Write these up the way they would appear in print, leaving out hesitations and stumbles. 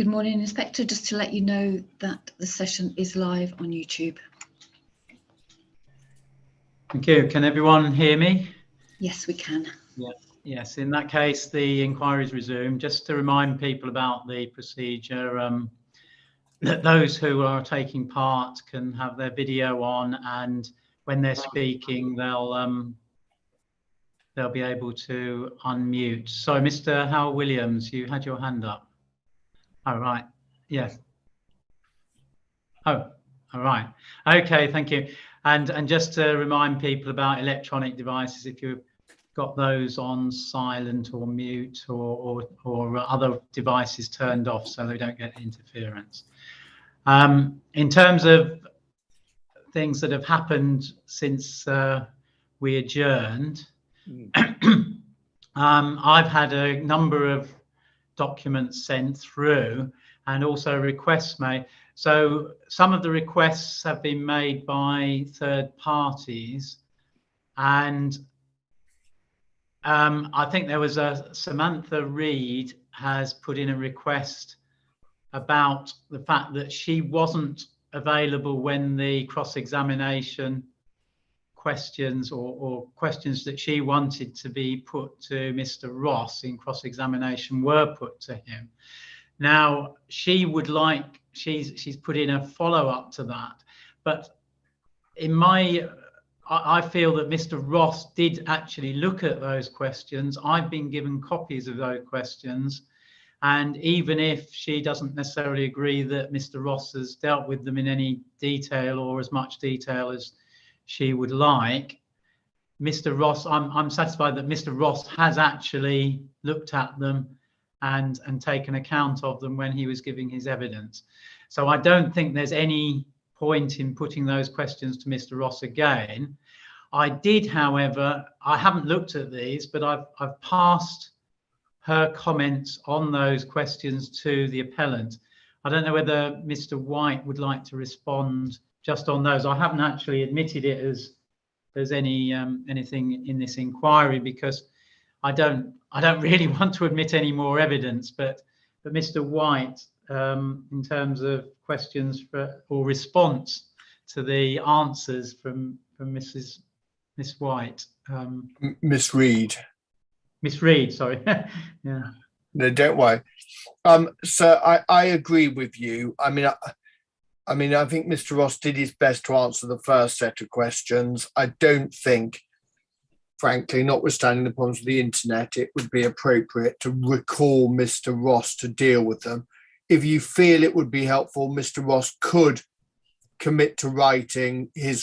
Good morning, Inspector. Just to let you know that the session is live on YouTube. Thank you. Can everyone hear me? Yes, we can. Yeah. Yes. In that case, the inquiry is resumed. Just to remind people about the procedure, that those who are taking part can have their video on, and when they're speaking, they'll be able to unmute. So, Mr. Howell Williams, you had your hand up. All right. Yes. Oh, all right. Okay, thank you. And just to remind people about electronic devices, if you've got those on silent or mute or other devices turned off so they don't get interference. In terms of things that have happened since we adjourned, I've had a number of documents sent through and also requests made. So some of the requests have been made by third parties, and I think there was Samantha Reed has put in a request about the fact that she wasn't available when the cross-examination questions or questions that she wanted to be put to Mr. Ross in cross-examination were put to him. Now, she would like, she's put in a follow-up to that, but I feel that Mr. Ross did actually look at those questions. I've been given copies of those questions, and even if she doesn't necessarily agree that Mr. Ross has dealt with them in any detail or as much detail as she would like, Mr. Ross, I'm satisfied that Mr. Ross has actually looked at them and taken account of them when he was giving his evidence. So I don't think there's any point in putting those questions to Mr. Ross again. I did, however, I haven't looked at these, but I've passed her comments on those questions to the appellant. I don't know whether Mr. White would like to respond just on those. I haven't actually admitted it as anything in this inquiry because I don't really want to admit any more evidence, but Mr. White, in terms of questions or response to the answers from Miss White. Miss Reed. Miss Reed, sorry. Yeah. No, don't worry. So I agree with you. I mean, I think Mr. Ross did his best to answer the first set of questions. I don't think, frankly, notwithstanding the problems with the internet, it would be appropriate to recall Mr. Ross to deal with them. If you feel it would be helpful, Mr. Ross could commit to writing his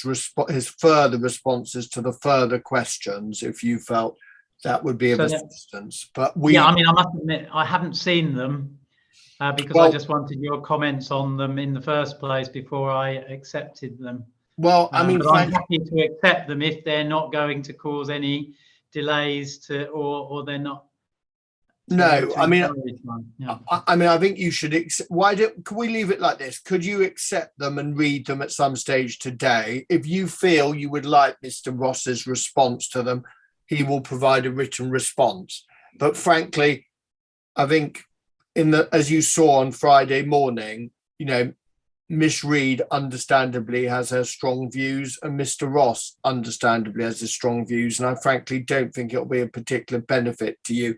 further responses to the further questions if you felt that would be of assistance. But yeah, I mean, I must admit, I haven't seen them because I just wanted your comments on them in the first place before I accepted them. Well, I mean, but I'm happy to accept them if they're not going to cause any delays to, or they're not. No, I mean, yeah. I think you should. Can we leave it like this? Could you accept them and read them at some stage today? If you feel you would like Mr. Ross's response to them, he will provide a written response. But frankly, I think as you saw on Friday morning, Miss Reed understandably has her strong views and Mr. Ross understandably has his strong views. And I frankly don't think it'll be a particular benefit to you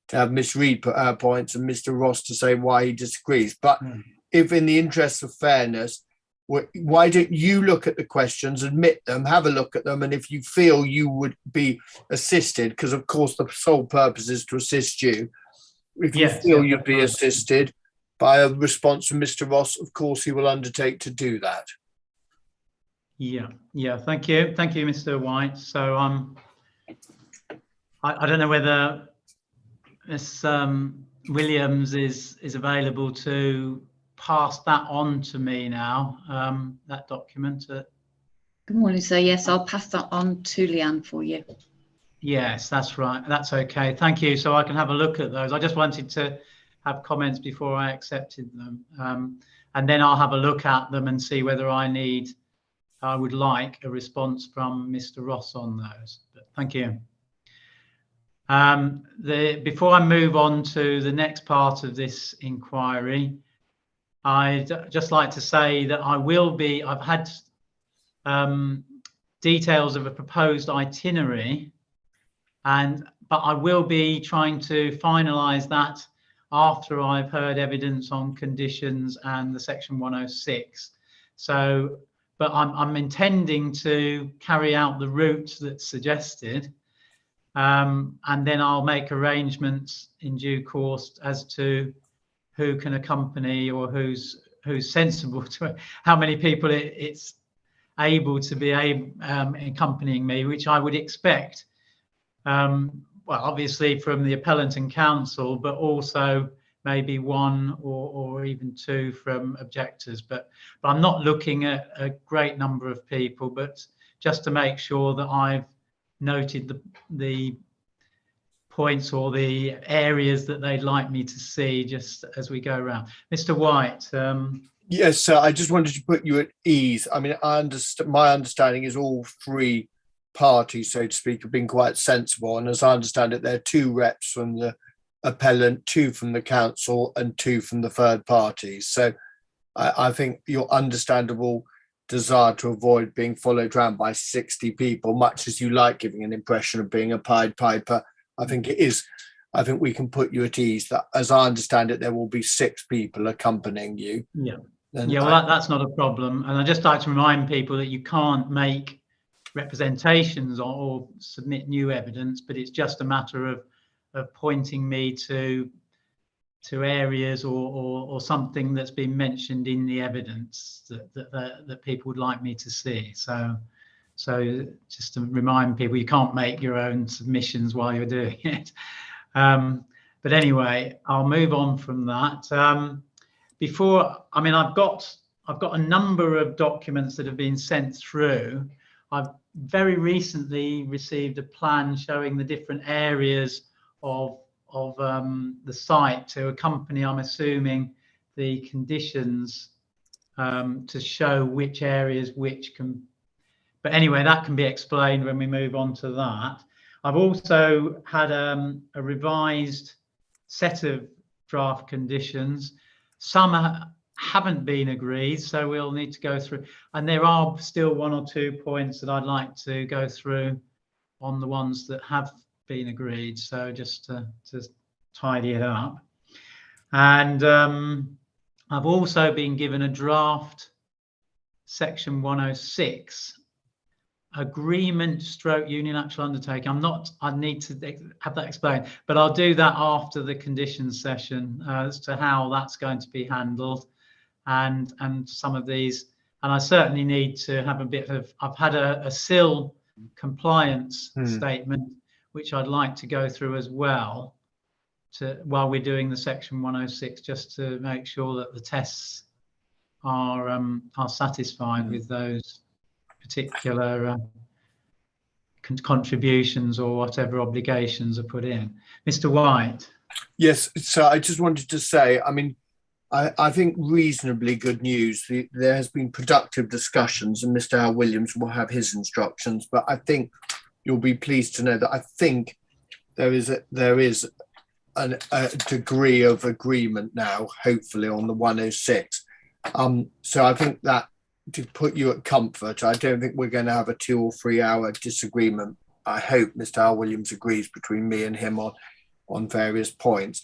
to have Miss Reed put her points and Mr. Ross to say why he disagrees. But if in the interest of fairness, why don't you look at the questions, admit them, have a look at them, and if you feel you would be assisted, because of course the sole purpose is to assist you, if you feel you'd be assisted by a response from Mr. Ross, of course he will undertake to do that. Yeah, thank you, Mr. White. So I don't know whether Miss Williams is available to pass that on to me now, that document. Good morning, sir. Yes, I'll pass that on to Leanne for you. Yes, that's right. That's okay. Thank you. So I can have a look at those. I just wanted to have comments before I accepted them. And then I'll have a look at them and see whether I would like a response from Mr. Ross on those. But thank you. Before I move on to the next part of this inquiry, I'd just like to say that I've had details of a proposed itinerary, but I will be trying to finalise that after I've heard evidence on conditions and the section 106. So, but I'm intending to carry out the route that's suggested, and then I'll make arrangements in due course as to who can accompany, or who's sensible to how many people it's able to be accompanying me, which I would expect. Well, obviously from the appellant and counsel, but also maybe one or even two from objectors. But I'm not looking at a great number of people, but just to make sure that I've noted the points or the areas that they'd like me to see just as we go around. Mr. White. Yes, sir. I just wanted to put you at ease. I mean, my understanding is all three parties, so to speak, have been quite sensible. And as I understand it, there are 2 reps from the appellant, 2 from the council, and 2 from the third parties. So I think your understandable desire to avoid being followed around by 60 people, much as you like giving an impression of being a Pied Piper, I think it is. I think we can put you at ease that, as I understand it, there will be 6 people accompanying you. Yeah. And yeah, well, that's not a problem. And I'd just like to remind people that you can't make representations or submit new evidence, but it's just a matter of pointing me to areas or something that's been mentioned in the evidence that people would like me to see. So just to remind people, you can't make your own submissions while you're doing it. But anyway, I'll move on from that. I've got a number of documents that have been sent through. I've very recently received a plan showing the different areas of the site to accompany, I'm assuming, the conditions, to show which areas which can. But anyway, that can be explained when we move on to that. I've also had a revised set of draft conditions. Some haven't been agreed, so we'll need to go through. And there are still 1 or 2 points that I'd like to go through on the ones that have been agreed. So just to tidy it up. And I've also been given a draft section 106 agreement stroke unilateral undertaking. I need to have that explained, but I'll do that after the conditions session as to how that's going to be handled, and some of these. And I certainly need to have a bit of, I've had a SIL compliance statement, which I'd like to go through as well while we're doing the section 106, just to make sure that the tests are satisfied with those particular contributions or whatever obligations are put in. Mr. White. Yes, so I just wanted to say, I mean, I think reasonably good news. There has been productive discussions, and Mr. Al Williams will have his instructions, but I think you'll be pleased to know that I think there is a degree of agreement now, hopefully, on the 106. So I think that, to put you at comfort, I don't think we're going to have a 2 or 3 hour disagreement. I hope Mr. Al Williams agrees between me and him on various points.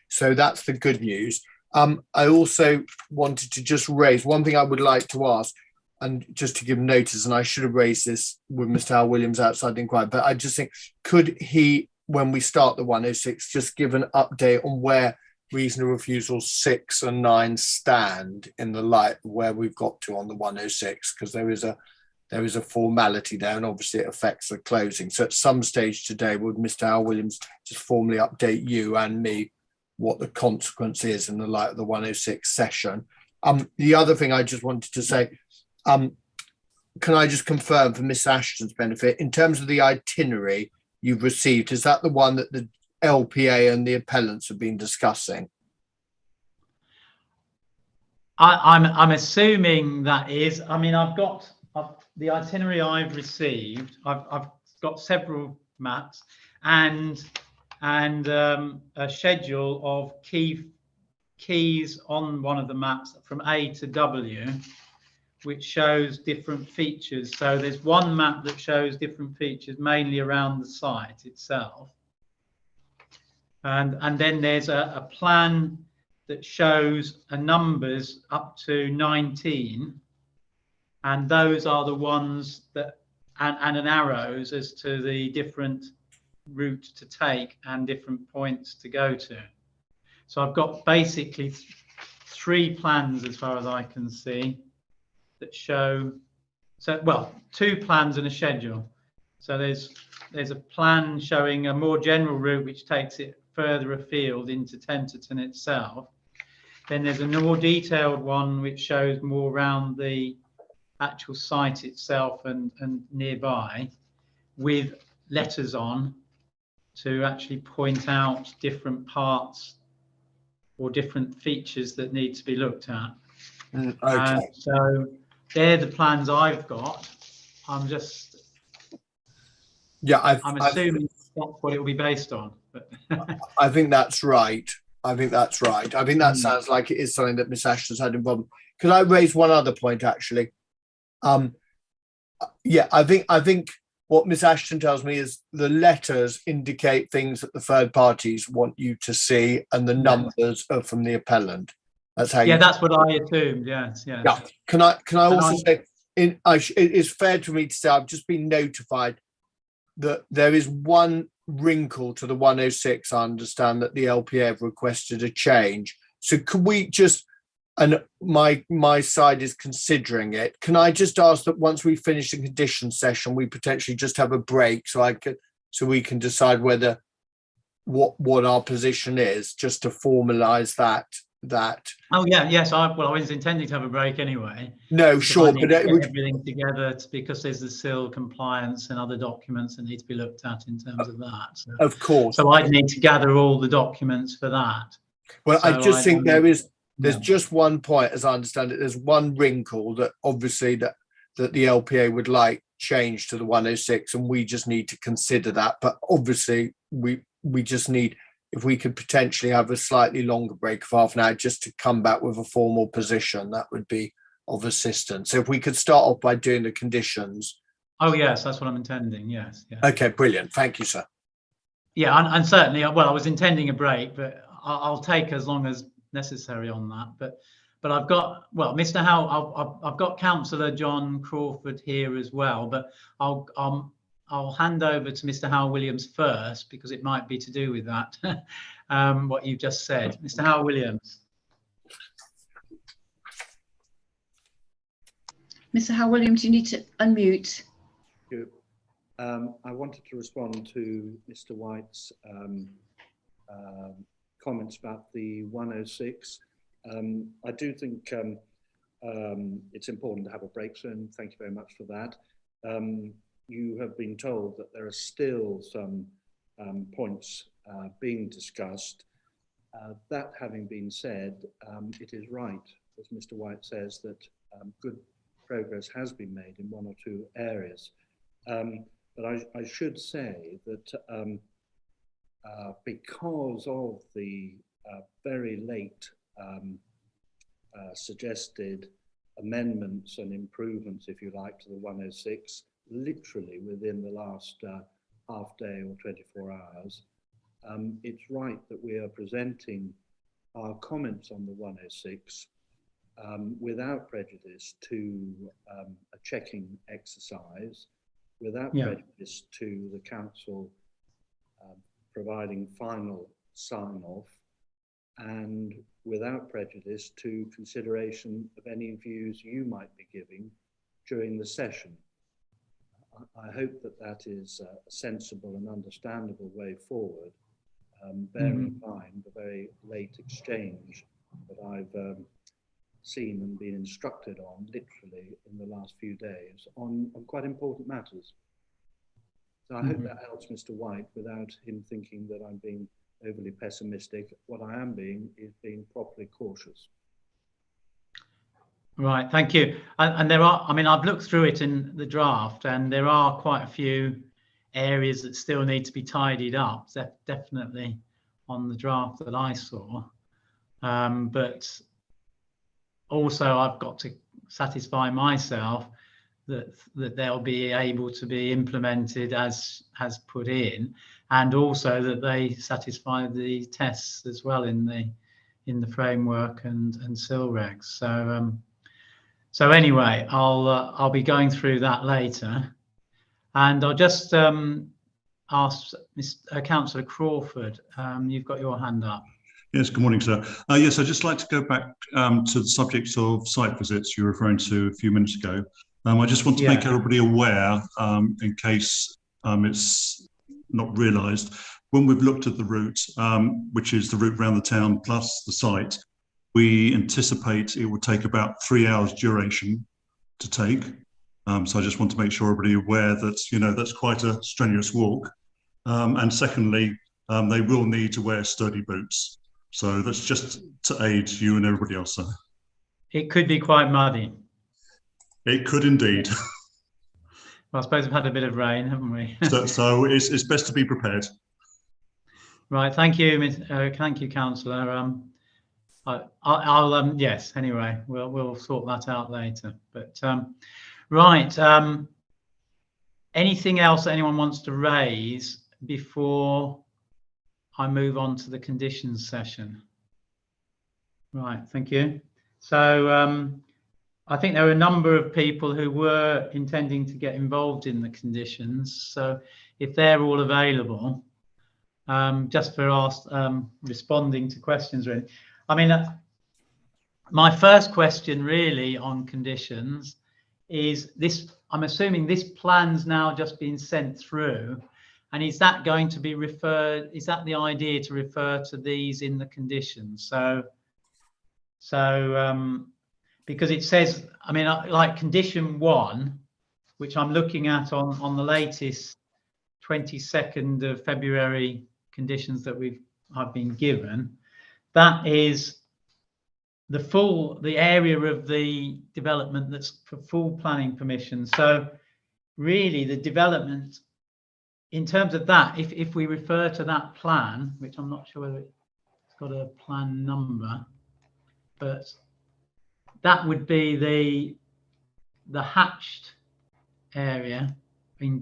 So that's the good news. I also wanted to just raise one thing I would like to ask, and just to give notice, and I should have raised this with Mr. Al Williams outside the inquiry, but I just think, could he, when we start the 106, just give an update on where reasonable refusals 6 and 9 stand in the light of where we've got to on the 106, because there is a formality there, and obviously it affects the closing. So at some stage today, would Mr. Al Williams just formally update you and me what the consequence is in the light of the 106 session? The other thing I just wanted to say, can I just confirm for Miss Ashton's benefit, in terms of the itinerary you've received, is that the one that the LPA and the appellants have been discussing? I'm assuming that is. I mean, I've got the itinerary I've received. I've got several maps and a schedule of key keys on one of the maps from A to W, which shows different features. So there's one map that shows different features mainly around the site itself. And then there's a plan that shows numbers up to 19. And those are the ones that, and an arrows as to the different routes to take and different points to go to. So I've got basically 3 plans as far as I can see that show, so well, 2 plans and a schedule. So there's a plan showing a more general route which takes it further afield into Tenterden itself. Then there's a more detailed one which shows more around the actual site itself and nearby, with letters on to actually point out different parts or different features that need to be looked at. Okay. So they're the plans I've got. I'm just, Yeah, I'm assuming that's what it will be based on. But I think that's right. I think that's right. I think that sounds like it is something that Miss Ashton's had involved. Could I raise one other point, actually? Yeah, I think what Miss Ashton tells me is the letters indicate things that the third parties want you to see, and the numbers are from the appellant. That's how. Yeah, that's what I assumed. Yes, yeah. Yeah. Can I also say, it is fair to me to say I've just been notified that there is one wrinkle to the 106. I understand that the LPA have requested a change. So could we just, and my side is considering it, can I just ask that once we finish the condition session, we potentially just have a break so we can decide whether what our position is, just to formalize that. Oh yeah, yes. I was intending to have a break anyway. No, sure, but everything together, because there's the SIL compliance and other documents that need to be looked at in terms of that. So, of course. So I'd need to gather all the documents for that. Well, so I just think there's just one point, as I understand it. There's one wrinkle that obviously that the LPA would like changed to the 106, and we just need to consider that. But obviously, we just need, if we could potentially have a slightly longer break of half an hour just to come back with a formal position, that would be of assistance. So if we could start off by doing the conditions. Oh yes, that's what I'm intending. Yes. Yeah. Okay, brilliant. Thank you, sir. Yeah, and certainly, well, I was intending a break, but I'll take as long as necessary on that. But I've got, well, Mr. Howe, I've got Councillor John Crawford here as well, but I'll hand over to Mr. Howell Williams first, because it might be to do with that, what you've just said. Mr. Howell Williams. Mr. Howell Williams, you need to unmute. Thank you. I wanted to respond to Mr. White's comments about the 106. I do think it's important to have a break soon. Thank you very much for that. You have been told that there are still some points being discussed. That having been said, it is right, as Mr. White says, that good progress has been made in 1 or 2 areas. But I should say that because of the very late suggested amendments and improvements, if you like, to the 106, literally within the last half day or 24 hours, it's right that we are presenting our comments on the 106 without prejudice to a checking exercise, without prejudice to the council providing final sign-off, and without prejudice to consideration of any views you might be giving during the session. I hope that that is a sensible and understandable way forward, bearing in mind the very late exchange that I've seen and been instructed on literally in the last few days on quite important matters. So I hope that helps Mr. White without him thinking that I'm being overly pessimistic. What I am being is being properly cautious. Right, thank you. And there are, I mean, I've looked through it in the draft, and there are quite a few areas that still need to be tidied up, definitely on the draft that I saw. But also I've got to satisfy myself that they'll be able to be implemented as put in, and also that they satisfy the tests as well in the framework and SIL regs. So anyway, I'll be going through that later, and I'll just ask Councillor Crawford. You've got your hand up. Yes, good morning, sir. Yes, I'd just like to go back to the subject of site visits you were referring to a few minutes ago. I just want to make everybody aware, in case it's not realised, when we've looked at the route, which is the route around the town plus the site, we anticipate it will take about 3 hours duration to take. So I just want to make sure everybody aware that, you know, that's quite a strenuous walk. And secondly, they will need to wear sturdy boots. So that's just to aid you and everybody else, sir. It could be quite muddy. It could indeed. Well, I suppose we've had a bit of rain, haven't we? so it's best to be prepared. Right. Thank you, thank you, Councillor. I'll yes. Anyway, we'll sort that out later. But right. Anything else that anyone wants to raise before I move on to the conditions session? Right. Thank you. So I think there are a number of people who were intending to get involved in the conditions. So if they're all available, just for responding to questions, really. I mean, my first question really on conditions is this. I'm assuming this plan's now just been sent through, and is that going to be referred? Is that the idea, to refer to these in the conditions? So because it says, I mean, like condition 1, which I'm looking at on the latest 22nd of February conditions that I've been given, that is the area of the development that's for full planning permission. So really the development, in terms of that, if we refer to that plan, which I'm not sure whether it's got a plan number, but that would be the hatched area in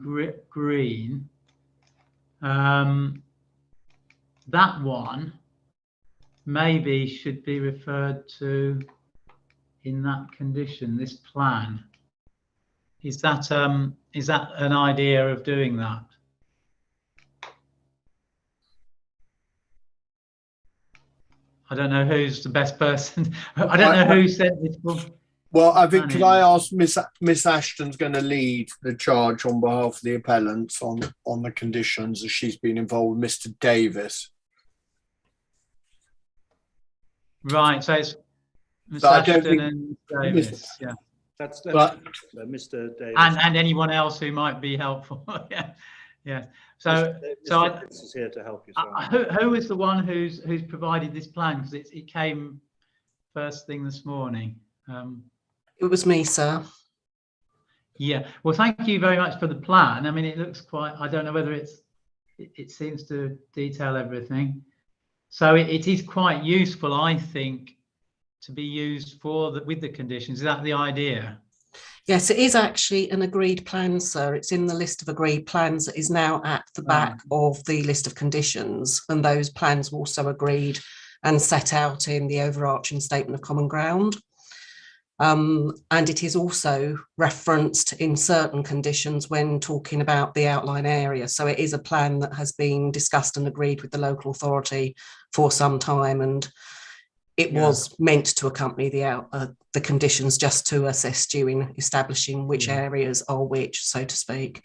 green. That one maybe should be referred to in that condition, this plan. Is that an idea of doing that? I don't know who's the best person. I don't know who sent this book. Well, I think, could I ask Miss Ashton's going to lead the charge on behalf of the appellants on the conditions, as she's been involved with Mr. Davis. Right, so it's Miss Ashton and Davis. Yeah. That's Mr. Davis. And anyone else who might be helpful. Yeah. So Davis is here to help you. Who is the one who's provided this plan? Because it came first thing this morning. It was me, sir. Yeah. Well, thank you very much for the plan. I mean, it looks quite. I don't know whether it seems to detail everything. So it is quite useful, I think, to be used with the conditions. Is that the idea? Yes, it is actually an agreed plan, sir. It's in the list of agreed plans that is now at the back of the list of conditions, and those plans were also agreed and set out in the overarching statement of common ground. And it is also referenced in certain conditions when talking about the outline area. So it is a plan that has been discussed and agreed with the local authority for some time, and it was meant to accompany the conditions, just to assist you in establishing which areas are which, so to speak.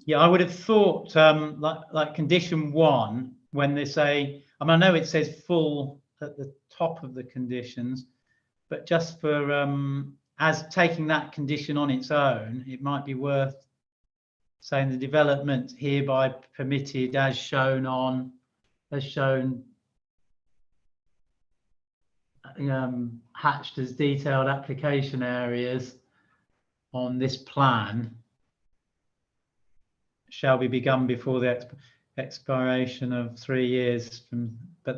Yeah, I would have thought like condition 1, when they say, I mean, I know it says full at the top of the conditions, but just for as taking that condition on its own, it might be worth saying the development hereby permitted as shown hatched as detailed application areas on this plan shall be begun before the expiration of 3 years from but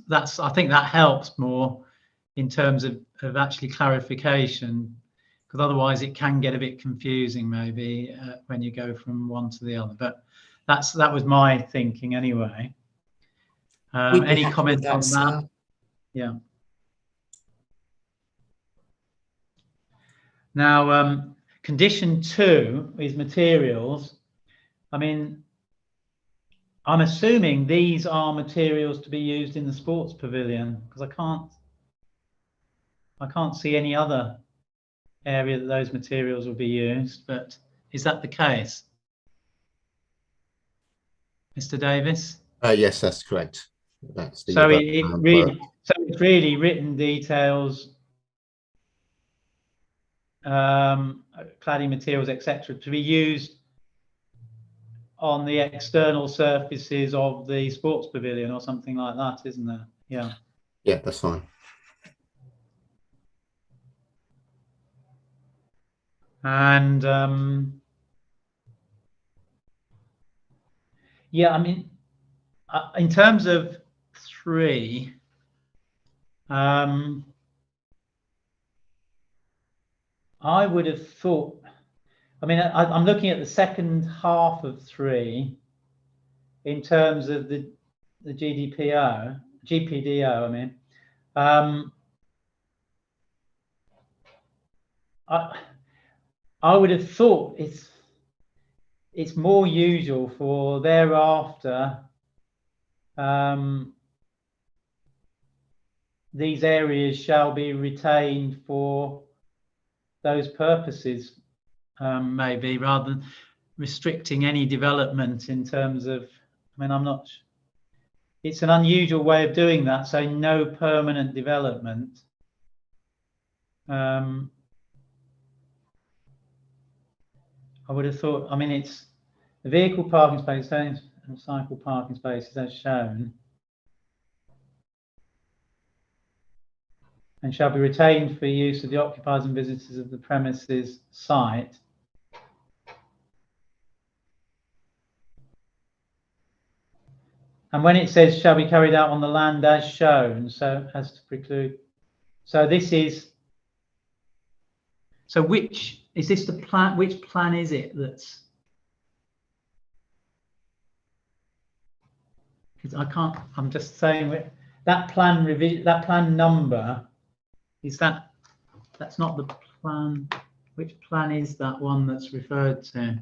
that's I think that helps more in terms of actually clarification, because otherwise it can get a bit confusing maybe when you go from one to the other. But that was my thinking anyway. Any comment on that? Sir. Yeah. Now, condition 2 is materials. I mean, I'm assuming these are materials to be used in the sports pavilion, because I can't see any other area that those materials will be used. But is that the case, Mr. Davis? Yes, that's correct. That's the So it's really written details, cladding materials, etc., to be used on the external surfaces of the sports pavilion or something like that, isn't there? Yeah. Yeah, that's fine. And yeah, I mean, in terms of 3, I would have thought, I mean, I'm looking at the second half of 3 in terms of the GPDO, I mean. I would have thought it's more usual for thereafter these areas shall be retained for those purposes, maybe, rather than restricting any development in terms of, I mean, I'm not, it's an unusual way of doing that, so no permanent development. I would have thought, I mean, it's the vehicle parking space and cycle parking spaces as shown, and shall be retained for use of the occupiers and visitors of the premises site. And when it says shall be carried out on the land as shown, so as to preclude, so this is, so which is this the plan? Which plan is it that's? I can't. I'm just saying that plan revision. That plan number is that. That's not the plan. Which plan is that one that's referred to?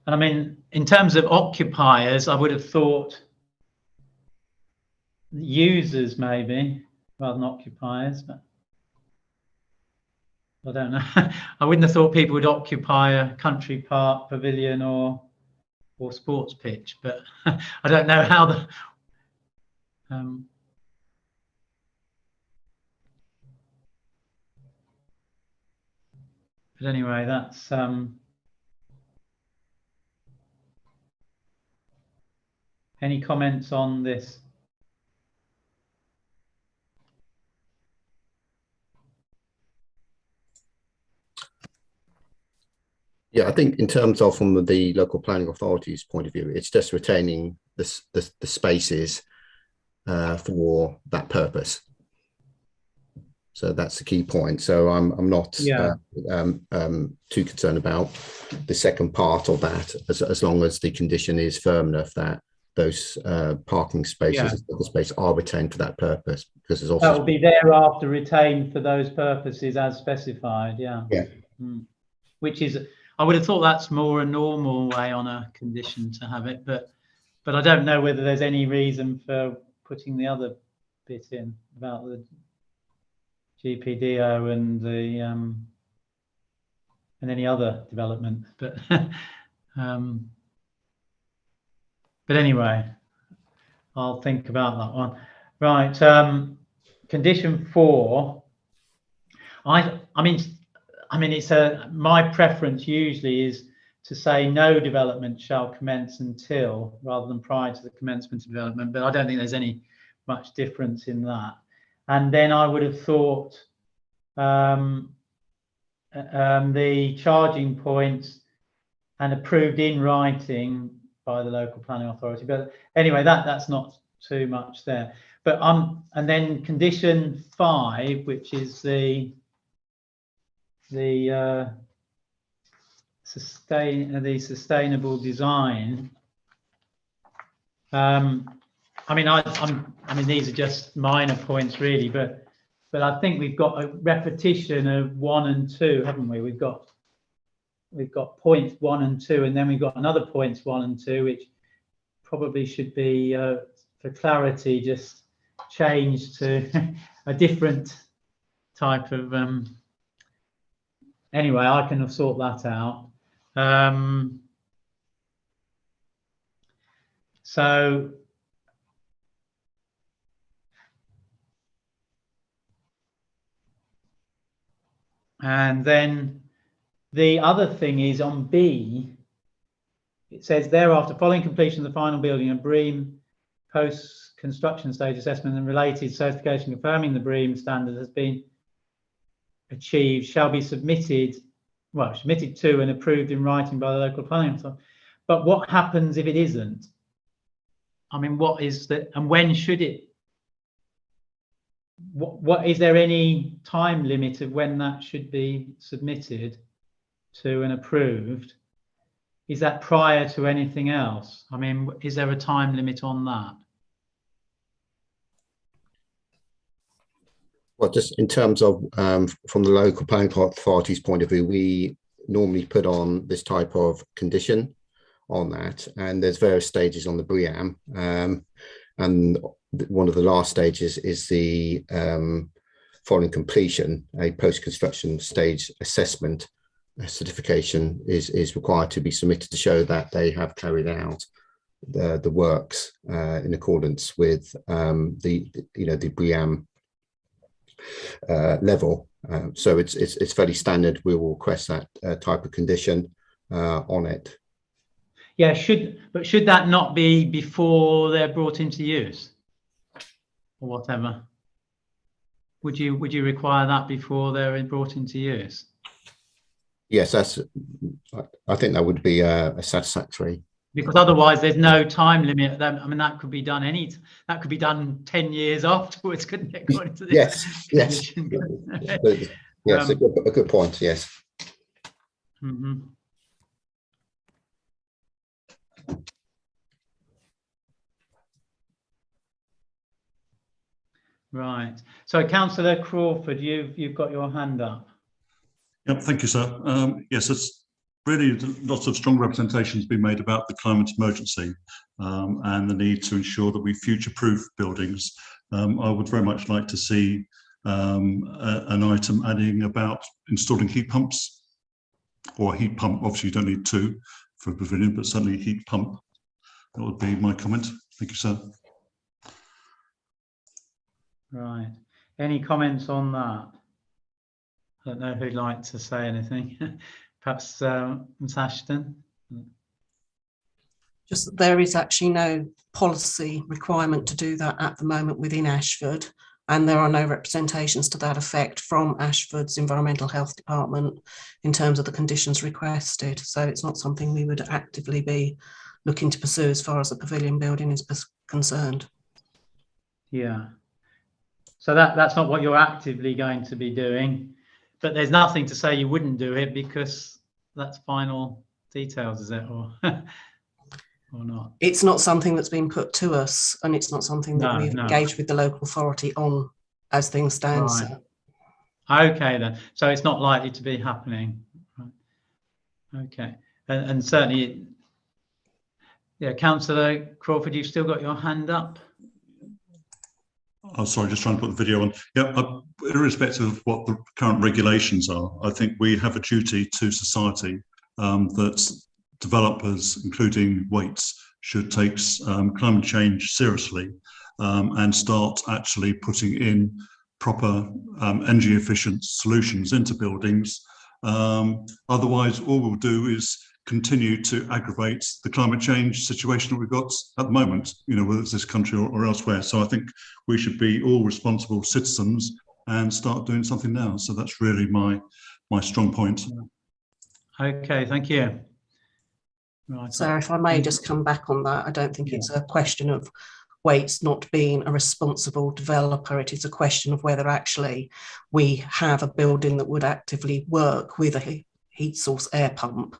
And I mean, in terms of occupiers, I would have thought users maybe rather than occupiers, but I don't know. I wouldn't have thought people would occupy a country park, pavilion, or sports pitch, but I don't know how the. But anyway, that's. Any comments on this? Yeah, I think in terms of from the local planning authority's point of view, it's just retaining the spaces for that purpose. So that's the key point. So I'm not too concerned about the second part of that, as long as the condition is firm enough that those parking spaces, the space, are retained for that purpose. Because there's also that will be thereafter retained for those purposes as specified. Yeah. Yeah. Which is, I would have thought that's more a normal way on a condition to have it, but I don't know whether there's any reason for putting the other bit in about the GPDO and the and any other development, but anyway, I'll think about that one. Right, condition 4. I mean, I mean, my preference usually is to say no development shall commence until, rather than prior to the commencement of development, but I don't think there's any much difference in that. And then I would have thought the charging points and approved in writing by the local planning authority. But anyway, that's not too much there. But and then condition 5, which is the sustainable design. I mean, these are just minor points really, but I think we've got a repetition of 1 and 2, haven't we? We've got points 1 and 2, and then we've got another points 1 and 2, which probably should be, for clarity, just changed to a different type of. Anyway, I can sort that out. So. And then the other thing is on B, it says thereafter, following completion of the final building, a BREEAM post-construction stage assessment and related certification confirming the BREEAM standard has been achieved shall be submitted to and approved in writing by the local planning authority. But what happens if it isn't? I mean, what is the, and when should it? What is there any time limit of when that should be submitted to and approved? Is that prior to anything else? I mean, is there a time limit on that? Well, just in terms of from the local planning authority's point of view, we normally put on this type of condition on that, and there's various stages on the BREEAM, and one of the last stages is the following completion, a post-construction stage assessment certification is required to be submitted to show that they have carried out the works in accordance with the BREEAM level. So it's fairly standard. We will request that type of condition on it. Yeah, should that not be before they're brought into use or whatever? Would you require that before they're brought into use? Yes, I think that would be a satisfactory. Because otherwise, there's no time limit. I mean, that could be done that could be done 10 years afterwards, couldn't it? According to this yes. Yes, a good point. Yes. Mm-hmm. Right. So, Councillor Crawford, you've got your hand up. Yep, thank you, sir. Yes, it's really lots of strong representations been made about the climate emergency and the need to ensure that we future-proof buildings. I would very much like to see an item adding about installing heat pumps, or a heat pump. Obviously, you don't need 2 for a pavilion, but certainly a heat pump. That would be my comment. Thank you, sir. Right. Any comments on that? I don't know who'd like to say anything. Perhaps Ms. Ashton. Just that there is actually no policy requirement to do that at the moment within Ashford, and there are no representations to that effect from Ashford's Environmental Health Department in terms of the conditions requested. So it's not something we would actively be looking to pursue as far as the pavilion building is concerned. Yeah. So that's not what you're actively going to be doing, but there's nothing to say you wouldn't do it because that's final details, is it, or not? It's not something that's been put to us, and it's not something that we've engaged with the local authority on as things stand. Right. So. Okay, then. So it's not likely to be happening. Right. Okay, and certainly, yeah, Councillor Crawford, you've still got your hand up. Oh, sorry, just trying to put the video on. Yeah, irrespective of what the current regulations are, I think we have a duty to society that developers, including Waits, should take climate change seriously and start actually putting in proper energy efficient solutions into buildings Otherwise, all we'll do is continue to aggravate the climate change situation that we've got at the moment, you know, whether it's this country or elsewhere. So I think we should be all responsible citizens and start doing something now. So that's really my strong point. Okay, thank you. Right. So if I may just come back on that, I don't think it's a question of Waits not being a responsible developer. It is a question of whether actually we have a building that would actively work with a heat source air pump.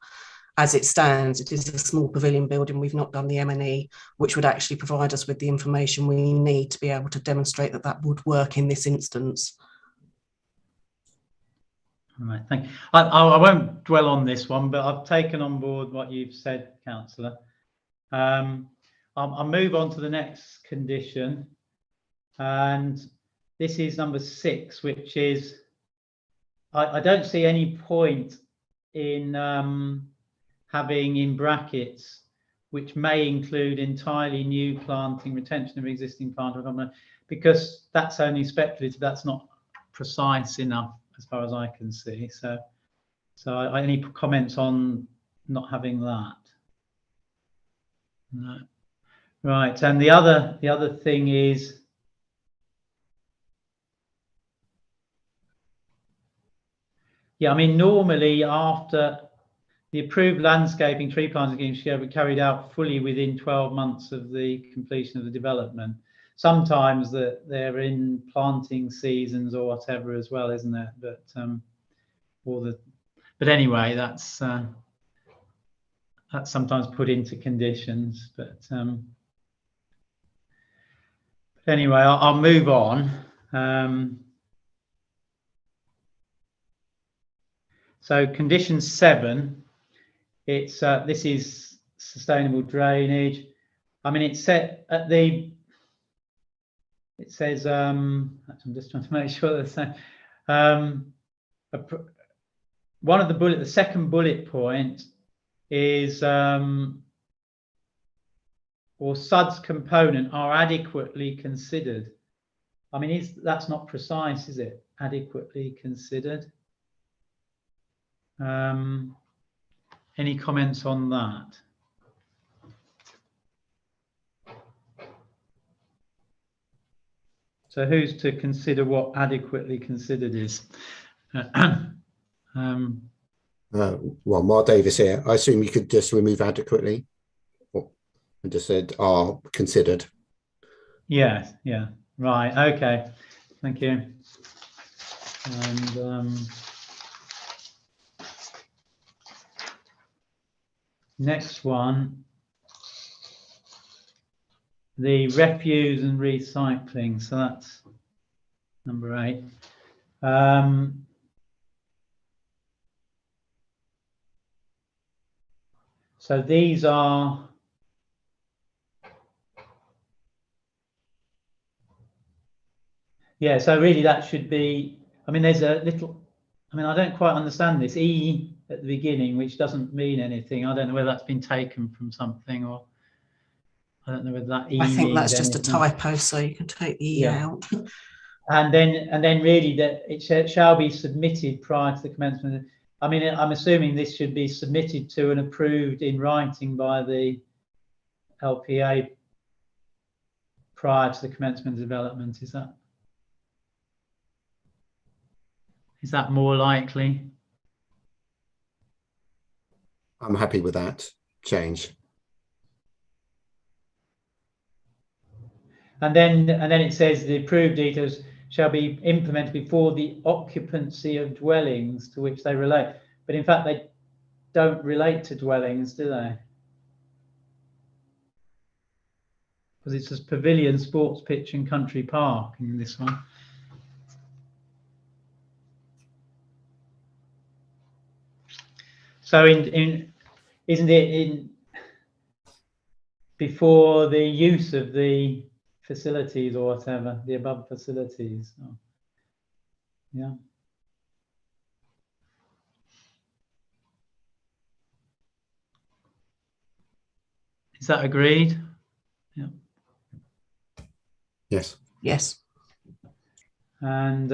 As it stands, it is a small pavilion building. We've not done the M&E, which would actually provide us with the information we need to be able to demonstrate that that would work in this instance. All right, thank you. I won't dwell on this one, but I've taken on board what you've said, Councillor. I'll move on to the next condition, and this is number 6, which is I don't see any point in having in brackets, which may include entirely new planting, retention of existing plant, because that's only speculative. That's not precise enough as far as I can see. So any comments on not having that? No. Right, and the other thing is I mean, normally after the approved landscaping tree planting scheme should be carried out fully within 12 months of the completion of the development. Sometimes they're in planting seasons or whatever as well, isn't it? But but anyway, that's sometimes put into conditions. But anyway, I'll move on. So condition 7, it's this is sustainable drainage. I mean, it's set at the. It says I'm just trying to make sure that one of the second bullet point is or SUD's component are adequately considered. I mean, that's not precise, is it? Adequately considered. Any comments on that? So who's to consider what adequately considered is? Well, Mark Davis here. I assume you could just remove adequately and just said are considered. Yeah, right, okay, thank you. And next one, the refuse and recycling. So that's number 8. So these are so really that should be, I mean, there's a little, I mean, I don't quite understand this E at the beginning, which doesn't mean anything. I don't know whether that's been taken from something, or I don't know whether that E. I think that's just anything. a typo, so you can take the E out. And then really that it shall be submitted prior to the commencement. I mean, I'm assuming this should be submitted to and approved in writing by the LPA prior to the commencement of development. Is that more likely? I'm happy with that change. And then it says the approved details shall be implemented before the occupancy of dwellings to which they relate. But in fact, they don't relate to dwellings, do they? Because it says pavilion, sports pitch and country park in this one. So isn't it in before the use of the facilities or whatever, the above facilities? Oh. Yeah. Is that agreed? Yeah. Yes. Yes. And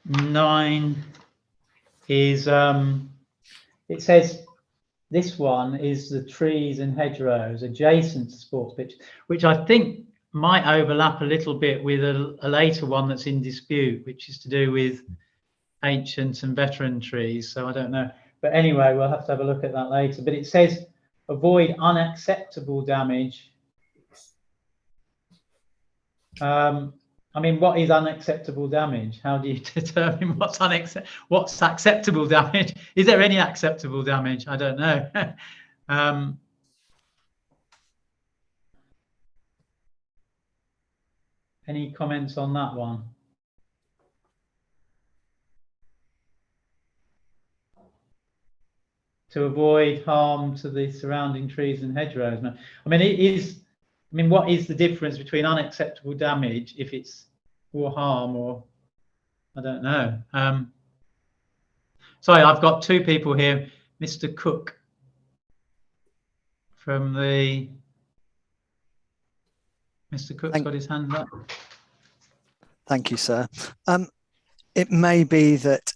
9 is, it says this one is the trees and hedgerows adjacent to sports pitch, which I think might overlap a little bit with a later one that's in dispute, which is to do with ancient and veteran trees. So I don't know. But anyway, we'll have to have a look at that later. But it says avoid unacceptable damage. I mean, what is unacceptable damage? How do you determine what's acceptable damage? Is there any acceptable damage? I don't know. Any comments on that one? To avoid harm to the surrounding trees and hedgerows. I mean, it is. I mean, what is the difference between unacceptable damage if it's or harm, or I don't know. Sorry, I've got two people here. Mr. Cook from the. Mr. Cook's got his hand up. Thank you, sir. It may be that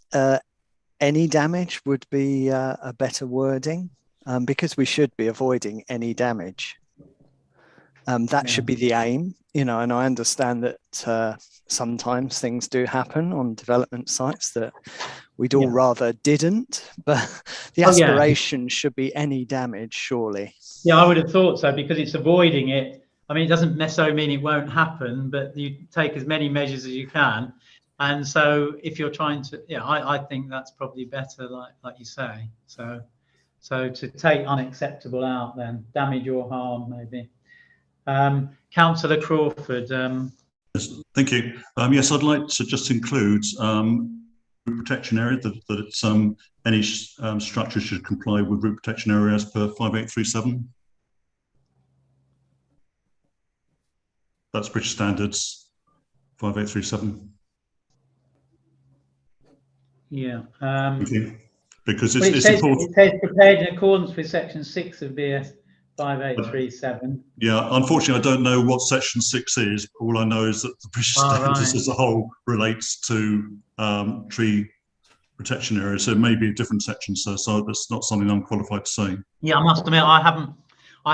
any damage would be a better wording, because we should be avoiding any damage. That should be the aim, you know, and I understand that sometimes things do happen on development sites that we'd all rather didn't, but the aspiration should be any damage, surely. Yeah, I would have thought so, because it's avoiding it. I mean, it doesn't necessarily mean it won't happen, but you take as many measures as you can. And so if you're trying to, I think that's probably better, like you say. So to take unacceptable out, then damage or harm, maybe. Councillor Crawford. Yes, thank you. Yes, I'd like to just include root protection area, that it's, any structure should comply with root protection area as per 5837. That's British Standards 5837. Yeah. Thank you. Because it's important. It says prepared in accordance with section 6 of BS 5837. Yeah, unfortunately, I don't know what section 6 is. All I know is that the British Standards as a whole relates to tree protection area. So it may be a different section. So that's not something I'm qualified to say. Yeah, I must admit, I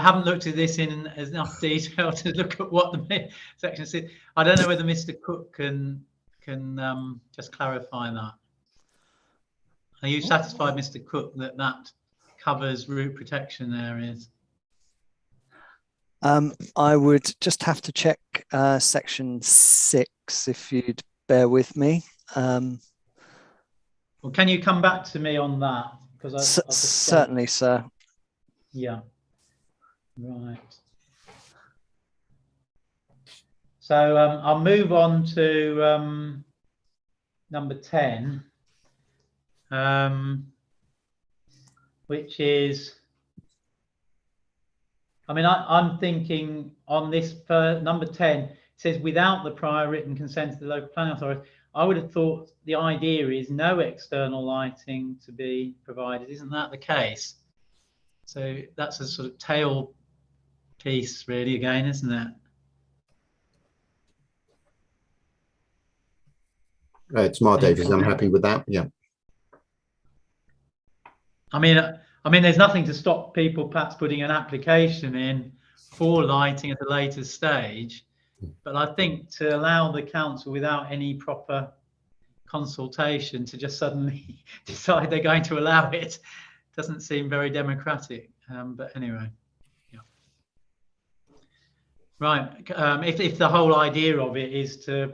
haven't looked at this in enough detail to look at what the section says. I don't know whether Mr. Cook can just clarify that. Are you satisfied, Mr. Cook, that covers root protection areas? I would just have to check section 6, if you'd bear with me. Well, can you come back to me on that? Because certainly, sir. Yeah. Right. So I'll move on to number 10, which is, I mean, I'm thinking on this number 10, it says without the prior written consent of the local planning authority. I would have thought the idea is no external lighting to be provided. Isn't that the case? So that's a sort of tail piece, really, again, isn't it? It's Mark Davies. I'm happy with that. Yeah. I mean, there's nothing to stop people perhaps putting an application in for lighting at a later stage, but I think to allow the council without any proper consultation to just suddenly decide they're going to allow it doesn't seem very democratic. But anyway, yeah. Right. If the whole idea of it is to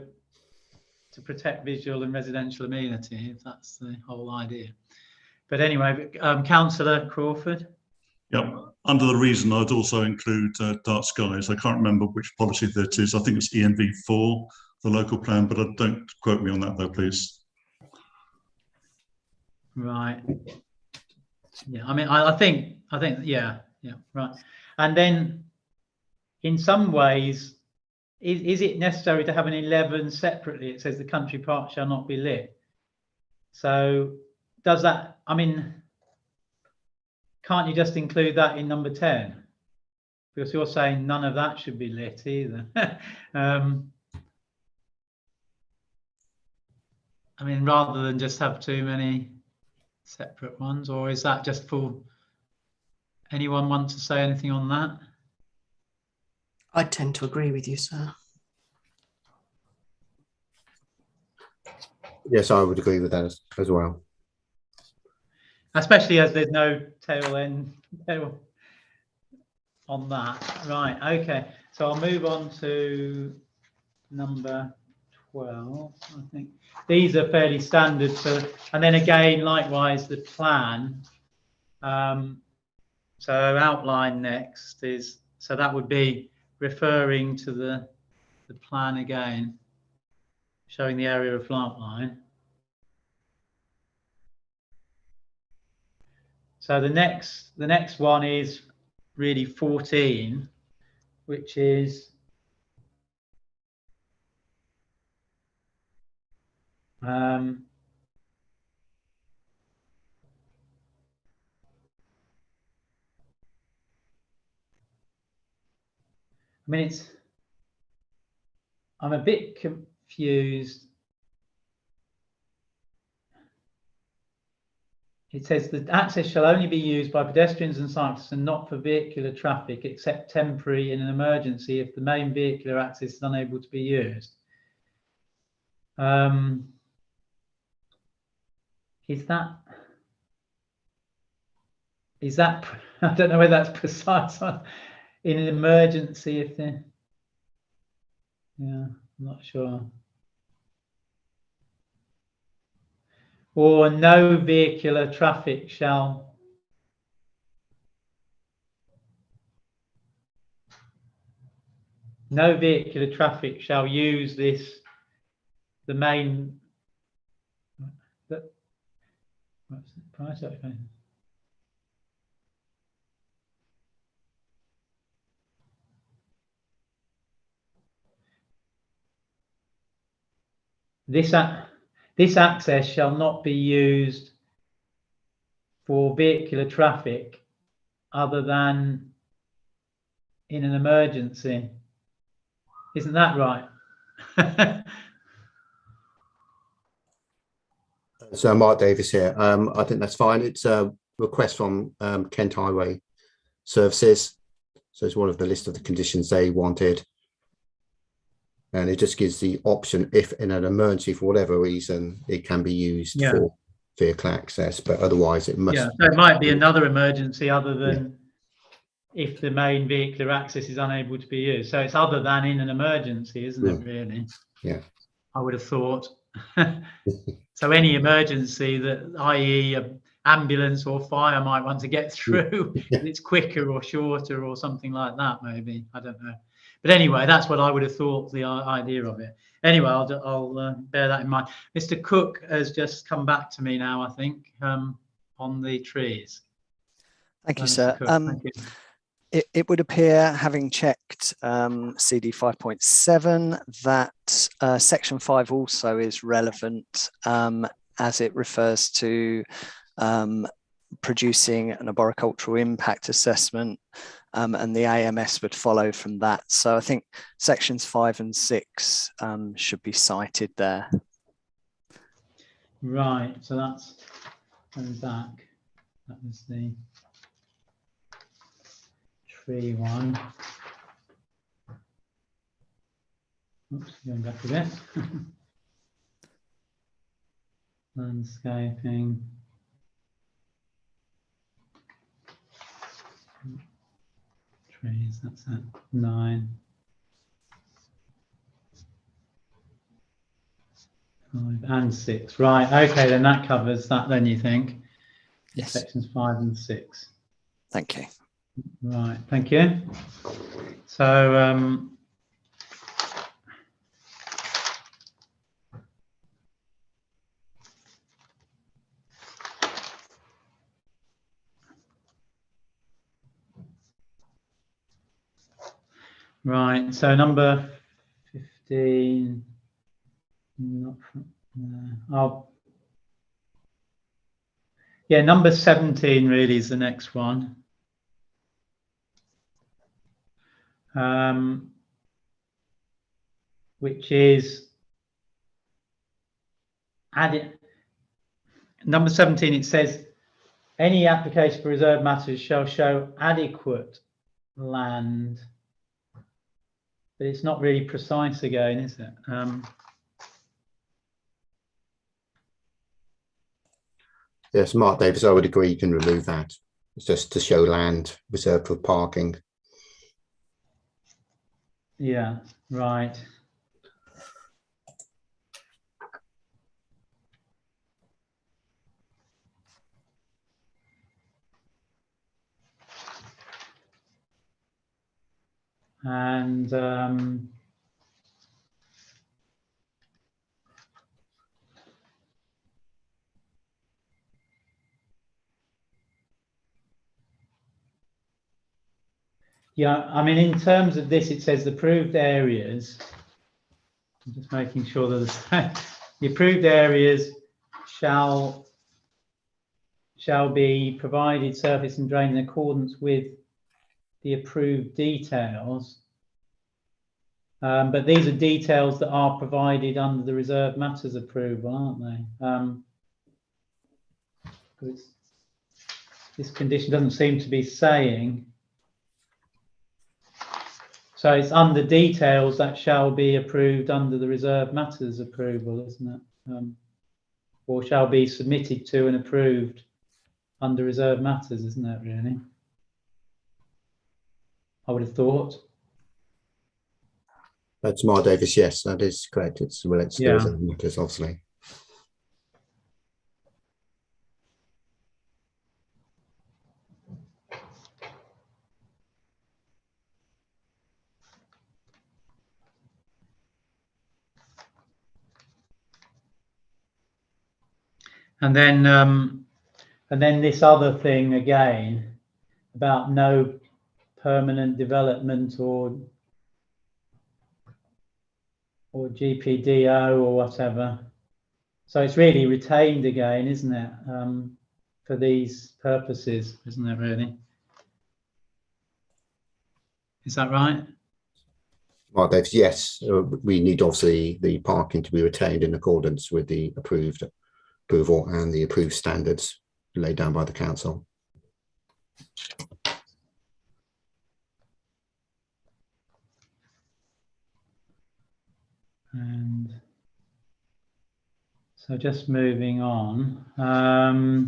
protect visual and residential amenity, if that's the whole idea. But anyway, Councillor Crawford. Yeah, under the reason I'd also include dark skies. I can't remember which policy that is. I think it's ENV4, the local plan, but don't quote me on that though, please. Right. Yeah, I mean, I think, yeah, right. And then in some ways, is it necessary to have an 11 separately? It says the country park shall not be lit. So does that, I mean, can't you just include that in number 10? Because you're saying none of that should be lit either. I mean, rather than just have too many separate ones, or is that just for anyone want to say anything on that? I tend to agree with you, sir. Yes, I would agree with that as well. Especially as there's no tail end on that. Right, okay. So I'll move on to number 12, I think. These are fairly standard for, and then again, likewise, the plan. So outline next is, so that would be referring to the plan again, showing the area of outline. So the next one is really 14, which is I mean, I'm a bit confused. It says that access shall only be used by pedestrians and cyclists and not for vehicular traffic, except temporary in an emergency if the main vehicular access is unable to be used. Is that I don't know whether that's precise in an emergency if the I'm not sure. Or no vehicular traffic shall use this, the main what's the price of it? This access shall not be used for vehicular traffic other than in an emergency. Isn't that right? So Mark Davis here. I think that's fine. It's a request from Kent Highway Services. So it's one of the list of the conditions they wanted. And it just gives the option if in an emergency, for whatever reason, it can be used for vehicle access, but otherwise it must. Yeah, so it might be another emergency other than if the main vehicular access is unable to be used. So it's other than in an emergency, isn't it, really? Yeah. I would have thought. So any emergency that, i.e. an ambulance or fire might want to get through, it's quicker or shorter or something like that, maybe. I don't know. But anyway, that's what I would have thought, the idea of it. Anyway, I'll bear that in mind. Mr. Cook has just come back to me now, I think, on the trees. Thank you, sir. Thank you. It would appear, having checked CD 5.7, that section 5 also is relevant as it refers to producing an arboricultural impact assessment, and the AMS would follow from that. So I think sections 5 and 6 should be cited there. Right, so that's going back. That was the tree one. Oops, going back a bit. Landscaping. Trees, that's at 9. 5 and 6. Right, okay, then that covers that then, you think? Yes. Sections 5 and 6. Thank you. Right, thank you. So right, so number 15. Yeah, number 17 really is the next one. Which is number 17, it says, any application for reserved matters shall show adequate land. But it's not really precise again, is it? Yes, Mark Davis, I would agree you can remove that. It's just to show land reserved for parking. Yeah, right. And yeah, I mean, in terms of this, it says the approved areas. I'm just making sure that the approved areas shall be provided surface and drain in accordance with the approved details. But these are details that are provided under the reserved matters approval, aren't they? This condition doesn't seem to be saying. So it's under details that shall be approved under the reserved matters approval, isn't it? Or shall be submitted to and approved under reserved matters, isn't it, really? I would have thought. That's Mark Davis, yes, that is correct. It's relates to Yeah. reserved matters, obviously. And then this other thing again about no permanent development or GPDO or whatever. So it's really retained again, isn't it? For these purposes, isn't it really? Is that right? Mark Davis, yes, we need obviously the parking to be retained in accordance with the approved approval and the approved standards laid down by the council. And so just moving on, not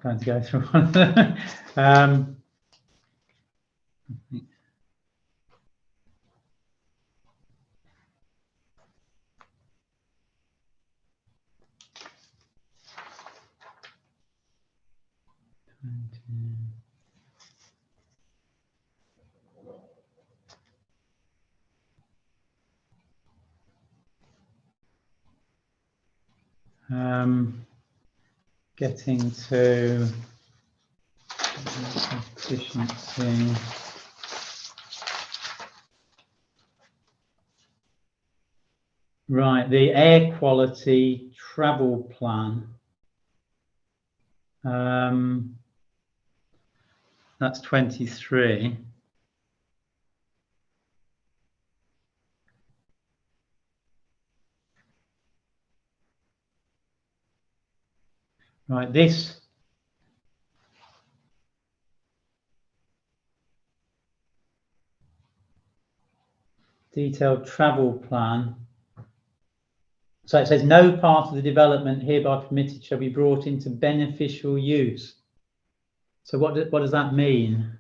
going to go through one of them. Getting to efficiency. Right, the air quality travel plan. That's 23. Right, this detailed travel plan. So it says no part of the development hereby permitted shall be brought into beneficial use. So what does that mean?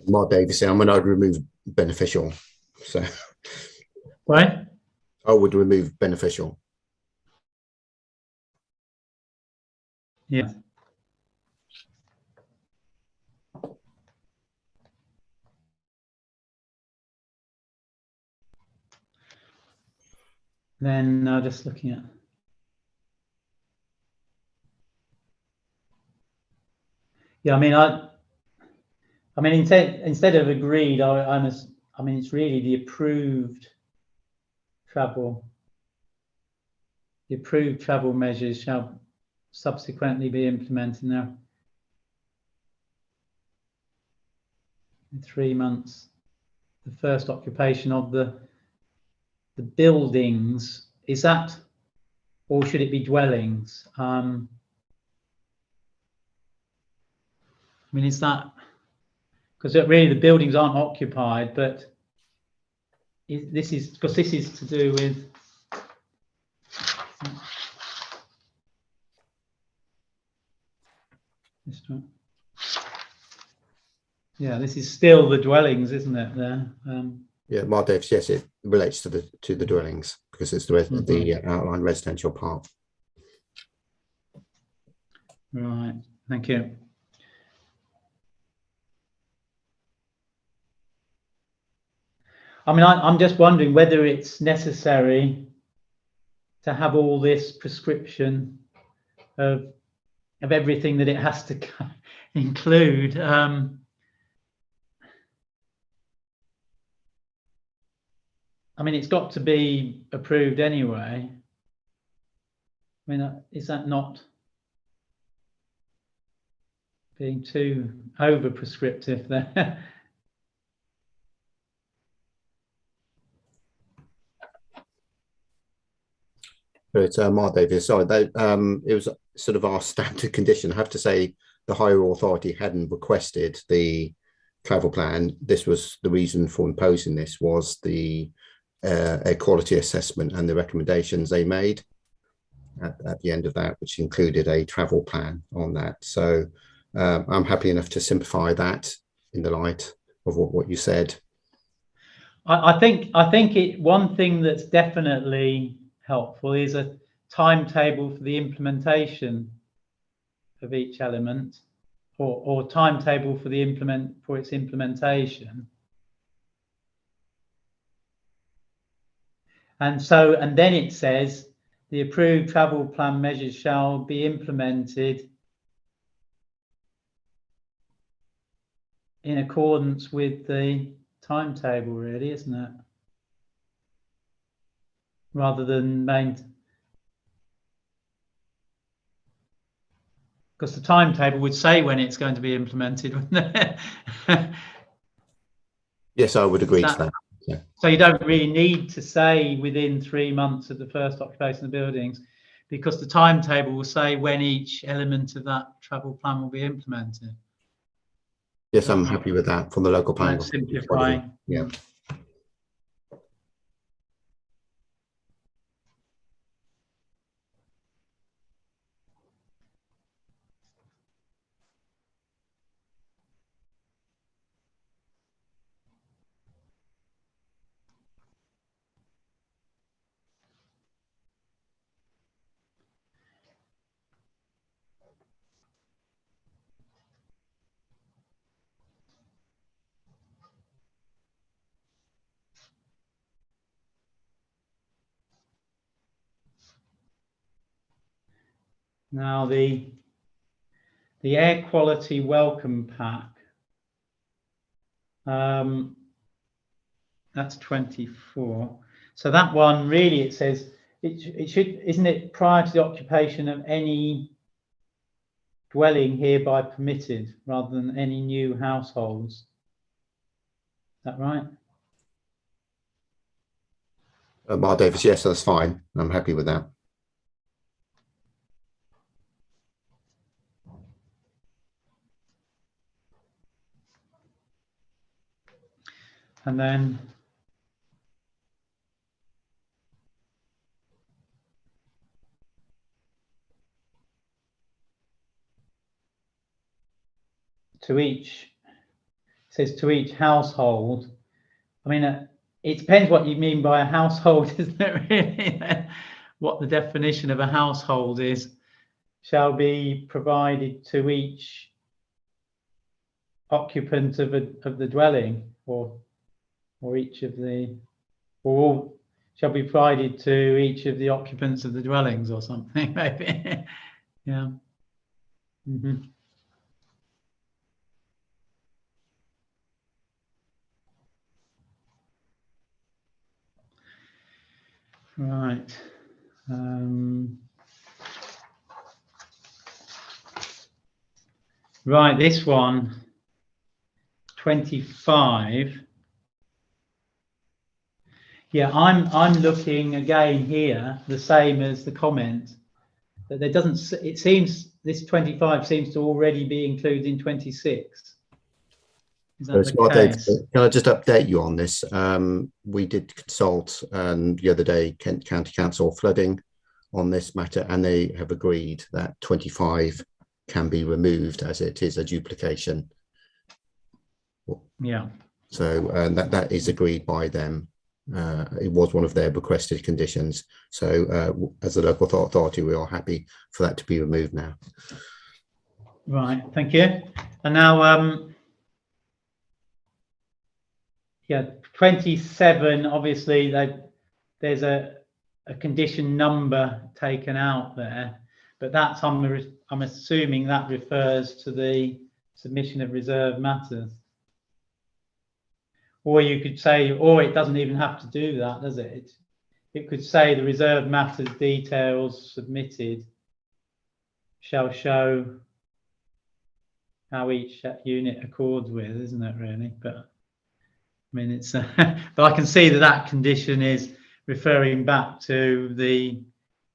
Mark Davis, I'm going to remove beneficial. So Right? I would remove beneficial. Yeah. Then just looking at. Yeah, I mean, instead of agreed, I mean, it's really the approved travel. The approved travel measures shall. subsequently be implemented now. In 3 months, the first occupation of the buildings, is that, or should it be dwellings? I mean, is that, because really the buildings aren't occupied, but this is because this is to do with this one. Yeah, this is still the dwellings, isn't it? There. Yeah, Mark Davis, yes, it relates to the dwellings because it's the outline residential part. Right. Thank you. I mean, I'm just wondering whether it's necessary to have all this prescription of everything that it has to include. I mean, it's got to be approved anyway. I mean, is that not being too over prescriptive there? But Mark Davis, sorry, it was sort of our standard condition. I have to say the higher authority hadn't requested the travel plan. This was the reason for imposing this, was the air quality assessment and the recommendations they made at the end of that, which included a travel plan on that. So I'm happy enough to simplify that in the light of what you said. I think one thing that's definitely helpful is a timetable for the implementation of each element, or timetable for its implementation. And then it says the approved travel plan measures shall be implemented in accordance with the timetable, really, isn't it? Rather than because the timetable would say when it's going to be implemented, wouldn't it? Yes, I would agree to that. Yeah. So you don't really need to say within 3 months of the first occupation of the buildings, because the timetable will say when each element of that travel plan will be implemented. Yes, I'm happy with that from the local planning. Simplifying. Yeah. Now the air quality welcome pack. That's 24. So that one really, it says it should, isn't it, prior to the occupation of any dwelling hereby permitted, rather than any new households. Is that right? Mark Davis, yes, that's fine. I'm happy with that. And then to each, it says to each household. I mean, it depends what you mean by a household, isn't it, really? What the definition of a household is. Shall be provided to each occupant of the dwelling, or each of the, or all shall be provided to each of the occupants of the dwellings, or something, maybe. Yeah. Mm-hmm. Right. Right, this one, 25. Yeah, I'm looking again here, the same as the comment, that there doesn't, it seems this 25 seems to already be included in 26. Is that the case? Can I just update you on this? We did consult the other day Kent County Council flooding on this matter, and they have agreed that 25 can be removed as it is a duplication. Yeah. So that is agreed by them. It was one of their requested conditions. So as a local authority, we are happy for that to be removed now. Right, thank you. And now, yeah, 27, obviously there's a condition number taken out there, but that's, I'm assuming that refers to the submission of reserved matters. Or you could say, or it doesn't even have to do that, does it? It could say the reserved matters details submitted shall show how each unit accords with, isn't it really? But I mean, it's but I can see that that condition is referring back to the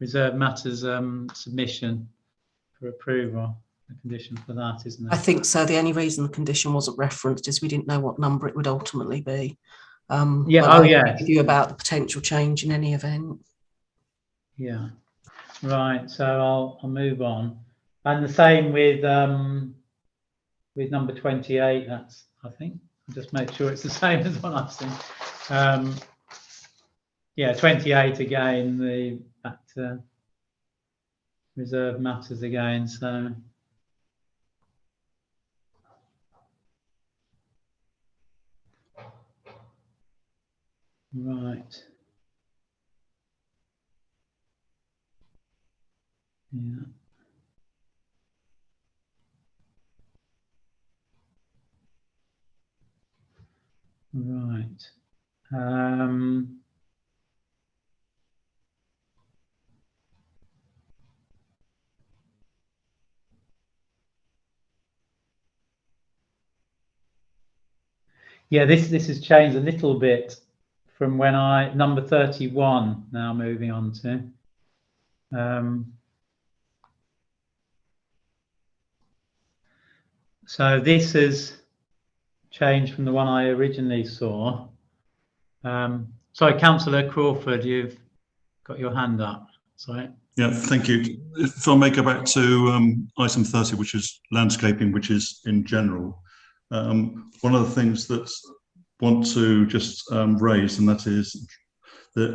reserved matters submission for approval. The condition for that, isn't it? I think so. The only reason the condition wasn't referenced is we didn't know what number it would ultimately be. Yeah. But Oh, I yeah. give you about the potential change in any event. Yeah. Right. So I'll move on, and the same with number 28. That's, I think, I'll just make sure it's the same as what I've seen. Yeah, 28 again. The back to reserved matters again. So. Right. Yeah. Right. Yeah, this has changed a little bit from when number 31 now moving on to. So this has changed from the one I originally saw. Sorry, Councillor Crawford, you've got your hand up. Sorry. Yeah, thank you. If I may go back to item 30, which is landscaping, which is in general. One of the things that I want to just raise, and that is that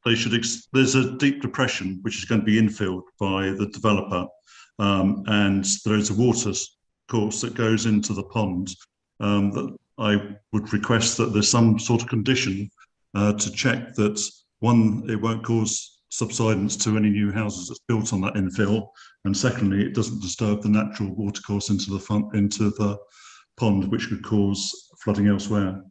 they should. There's a deep depression which is going to be infilled by the developer, and there is a water course that goes into the pond. That I would request that there's some sort of condition to check that, one, it won't cause subsidence to any new houses that's built on that infill, and secondly, it doesn't disturb the natural watercourse into the pond, which could cause flooding elsewhere.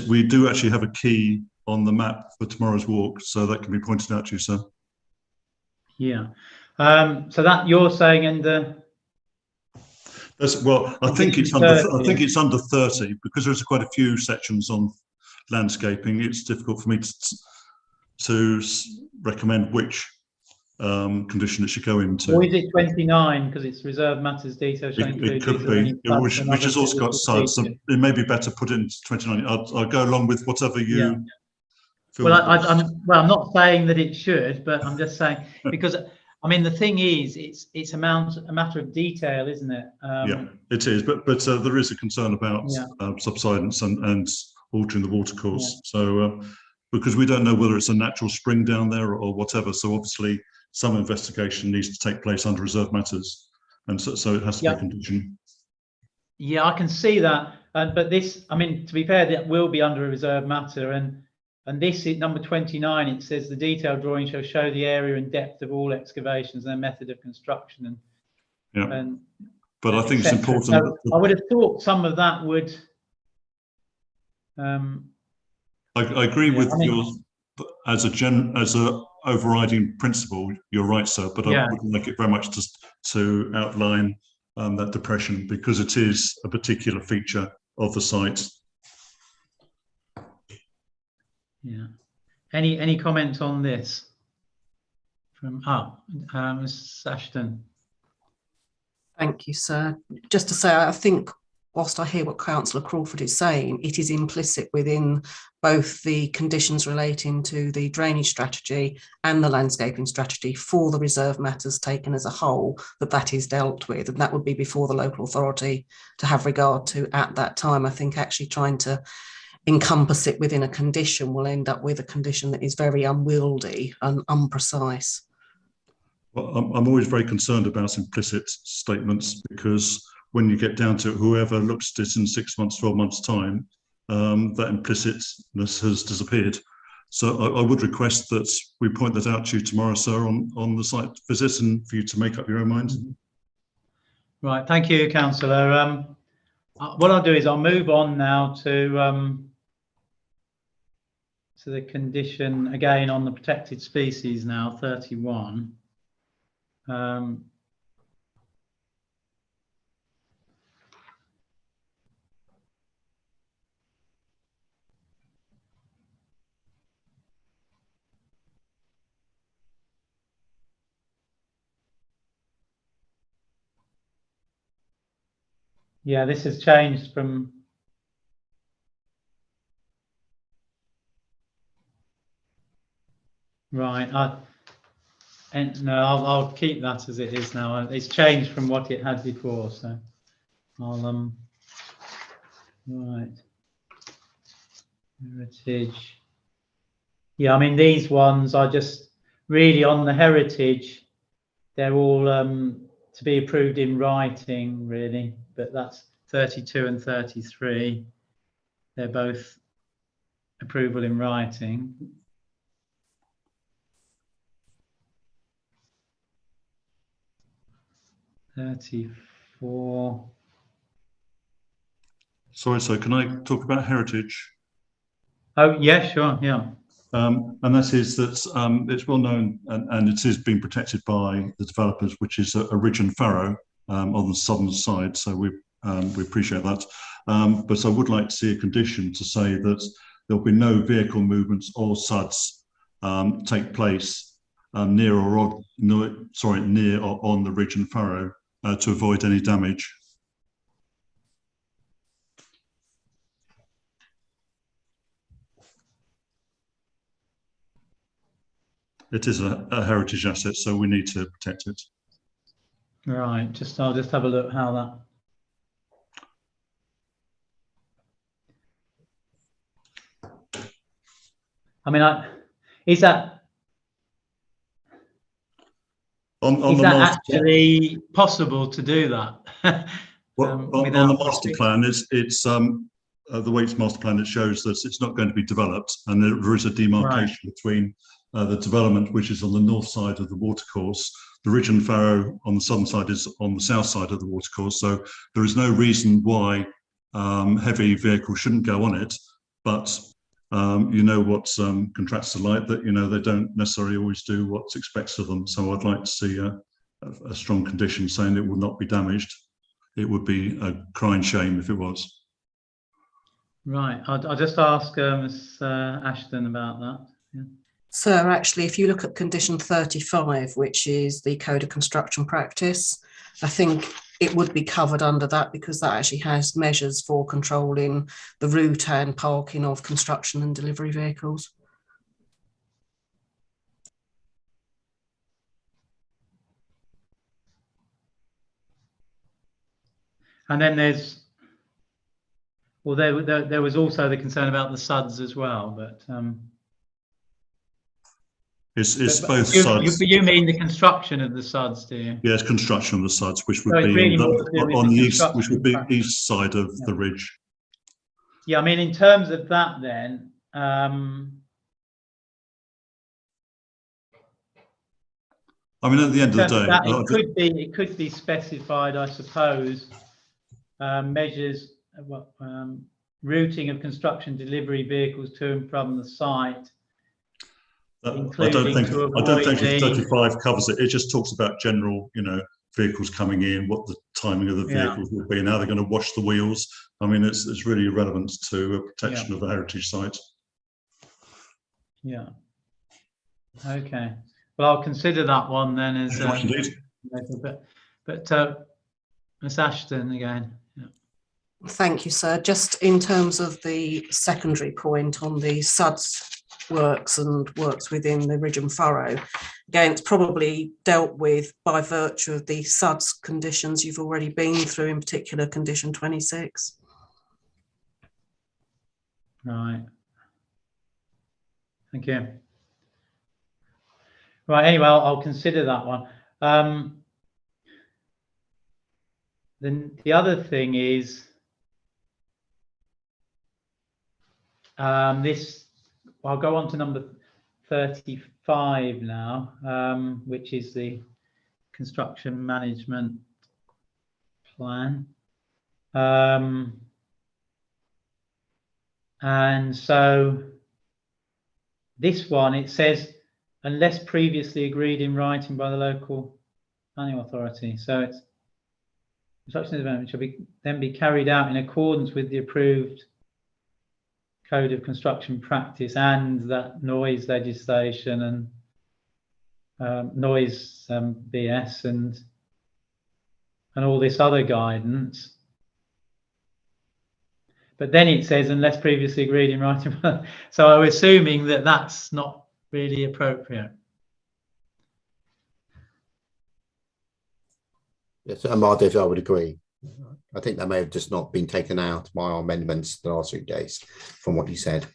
We do actually have a key on the map for tomorrow's walk, so that can be pointed out to you, sir. Yeah. So that you're saying under. Well, I think it's under 30 because there's quite a few sections on landscaping. It's difficult for me to recommend which condition it should go into. Or is it 29 because it's reserved matters details? It could be, which has also got sides. So it may be better put it into 29. I'll go along with whatever you feel. Well, I'm not saying that it should, but I'm just saying because. I mean, the thing is, it's a matter of detail, isn't it? Yeah, it is. But there is a concern about subsidence and altering the watercourse. Yeah. So because we don't know whether it's a natural spring down there or whatever. So obviously, some investigation needs to take place under reserved matters, and so it has to be a condition. Yeah, I can see that. But this, I mean, to be fair, that will be under a reserved matter, and this is number 29. It says the detailed drawing shall show the area and depth of all excavations and their method of construction. But I think it's important. So I would have thought some of that would. I agree with yours as overriding principle, you're right, sir, but I would like it very much to outline that depression, because it is a particular feature of the site. Yeah. Any comments on this from Ms. Ashton? Thank you, sir. Just to say, I think whilst I hear what Councillor Crawford is saying, it is implicit within both the conditions relating to the drainage strategy and the landscaping strategy for the reserve matters taken as a whole, that is dealt with, and that would be before the local authority to have regard to at that time. I think actually trying to encompass it within a condition will end up with a condition that is very unwieldy and unprecise. Well, I'm always very concerned about implicit statements, because when you get down to it, whoever looks at it in 6 months, 12 months' time, that implicitness has disappeared. So I would request that we point that out to you tomorrow, sir, on the site visit, and for you to make up your own mind. Right, thank you, Councillor. What I'll do is I'll move on now to the condition again on the protected species now, 31. Yeah, this has changed from right. I'll keep that as it is now. It's changed from what it had before, so I'll right. Heritage. Yeah, I mean these ones are just really on the heritage. They're all to be approved in writing, really, but that's 32 and 33. They're both approval in writing. $34. Sorry, sir, can I talk about heritage? Oh, yeah, sure, yeah. And that is that it's well known, and it is being protected by the developers, which is a ridge and furrow on the southern side. So we appreciate that. But I would like to see a condition to say that there'll be no vehicle movements or SUDs take place near or on the ridge and furrow to avoid any damage. It is a heritage asset, so we need to protect it. Right, I'll just have a look how that. I mean, is that actually possible to do that? Well, on the master plan, it's the Waits master plan. It shows that it's not going to be developed, and there is a demarcation between the development, which is on the north side of the watercourse. The ridge and furrow on the southern side is on the south side of the watercourse. So there is no reason why heavy vehicles shouldn't go on it. But you know what contractors are like, that they don't necessarily always do what's expected of them. So I'd like to see a strong condition saying it will not be damaged. It would be a crying shame if it was. Right. I'll just ask Ms. Ashton about that. Yeah. Sir, actually, if you look at condition 35, which is the Code of Construction Practice, I think it would be covered under that, because that actually has measures for controlling the route and parking of construction and delivery vehicles. And then there was also the concern about the SUDs as well, but it's both SUDs. You mean the construction of the SUDs, do you? Yes, construction of the SUDs, which would be really on the east, which would be east side of the ridge. Yeah, I mean, in terms of that, then. I mean, at the end of the day, it could be specified, I suppose. Measures, routing of construction delivery vehicles to and from the site. I don't including think to I don't avoid think the 35 covers it. It just talks about general, vehicles coming in, what the timing of the Yeah. vehicles will be, and how they're going to wash the wheels. I mean, it's really irrelevant to a protection of the heritage site. Yeah. Okay. Well, I'll consider that one then as. Very much indeed. But Miss Ashton again. Yeah. Thank you, sir. Just in terms of the secondary point on the SUDS works and works within the ridge and furrow, again, it's probably dealt with by virtue of the SUDS conditions you've already been through, in particular condition 26. Right. Thank you. Right. Anyway, I'll consider that one. Then the other thing is this. I'll go on to number 35 now, which is the construction management plan. And so this one, it says, unless previously agreed in writing by the local planning authority. So it's construction development shall then be carried out in accordance with the approved code of construction practice and that noise legislation and noise BS and all this other guidance. But then it says unless previously agreed in writing. So I'm assuming that that's not really appropriate. Yes, Mardiv, I would agree. I think that may have just not been taken out by our amendments the last 3 days from what you said.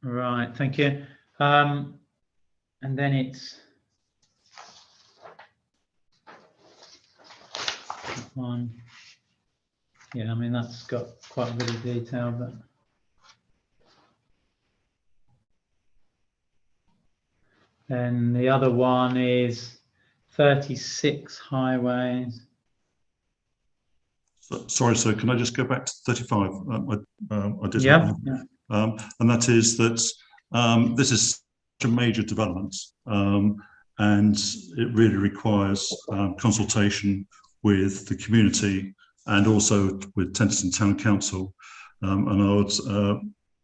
Right, thank you. And then it's one. Yeah, I mean, that's got quite a bit of detail, but then the other one is 36 highways. Sorry, sir, can I just go back to 35? I did. Yeah. And that is that this is a major development, and it really requires consultation with the community and also with Tenterden Town Council. And I would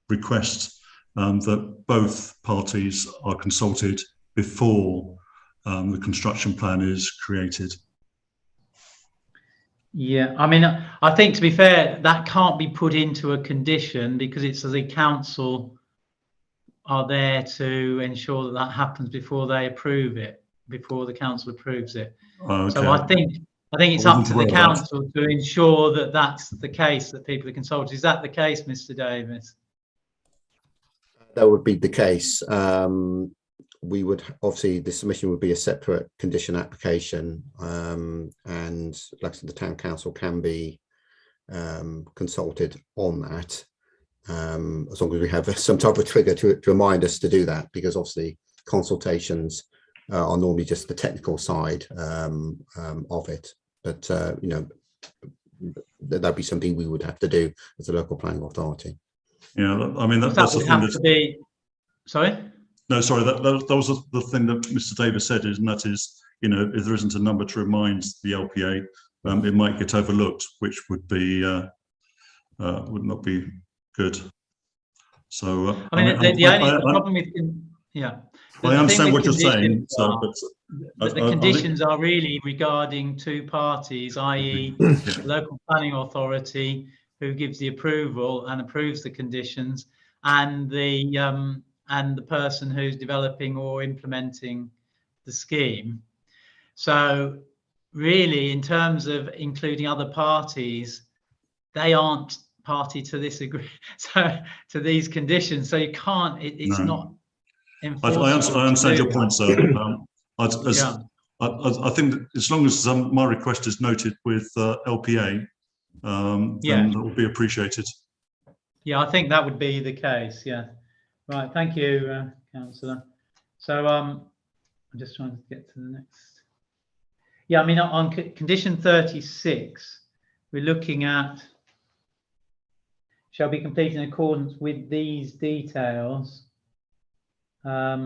request that both parties are consulted before the construction plan is created. Yeah, I mean, I think to be fair, that can't be put into a condition because it's the council are there to ensure that that happens before they approve it, before the council approves it. Okay. So I think it's up to the council to ensure that that's the case, that people are consulted. Is that the case, Mr. Davis? That would be the case. We would obviously, the submission would be a separate condition application, and like I said, the town council can be consulted on that, as long as we have some type of trigger to remind us to do that, because obviously consultations are normally just the technical side of it, but that'd be something we would have to do as a local planning authority. Yeah, I mean that's the thing have to be. Sorry. No, sorry. That was the thing that Mr. Davis said, and that is, if there isn't a number to remind the LPA, it might get overlooked, which would be would not be good. So I mean, the problem with I understand what you're saying. But the conditions are really regarding two parties, i.e., the local planning authority who gives the approval and approves the conditions, and the person who's developing or implementing the scheme. So really, in terms of including other parties, they aren't party to this to these conditions. So you can't. It's not. I understand your point, sir. I think that as long as my request is noted with LPA, then that would be appreciated. Yeah, I think that would be the case. Yeah. Right, thank you, Councillor. So I'm just trying to get to the next. Yeah, I mean, on condition 36, we're looking at shall be completed in accordance with these details. I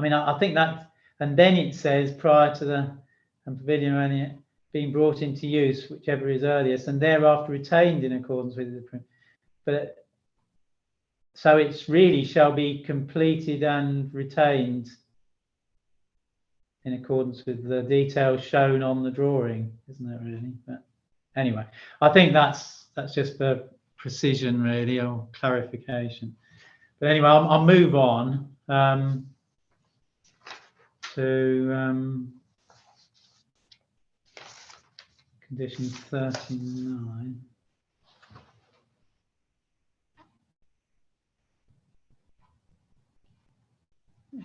mean, I think that, and then it says prior to the pavilion or any being brought into use, whichever is earliest, and thereafter retained in accordance with the. But so it's really shall be completed and retained in accordance with the details shown on the drawing, isn't it really? But anyway, I think that's just for precision really, or clarification. But anyway, I'll move on to condition 39.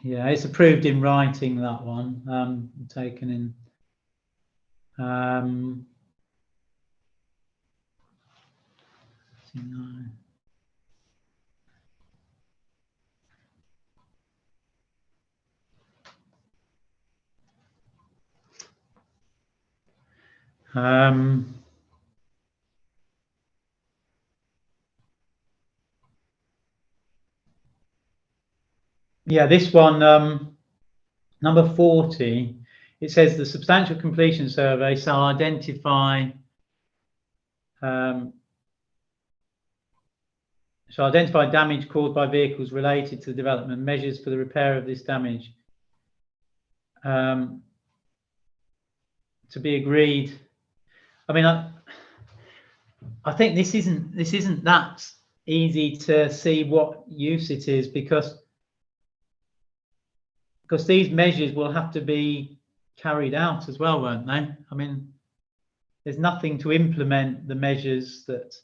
Yeah, it's approved in writing, that one, taken in. Yeah, this one, number 40, it says the substantial completion survey shall identify damage caused by vehicles related to the development, measures for the repair of this damage to be agreed. I mean, I think this isn't that easy to see what use it is, because these measures will have to be carried out as well, won't they? I mean, there's nothing to implement the measures that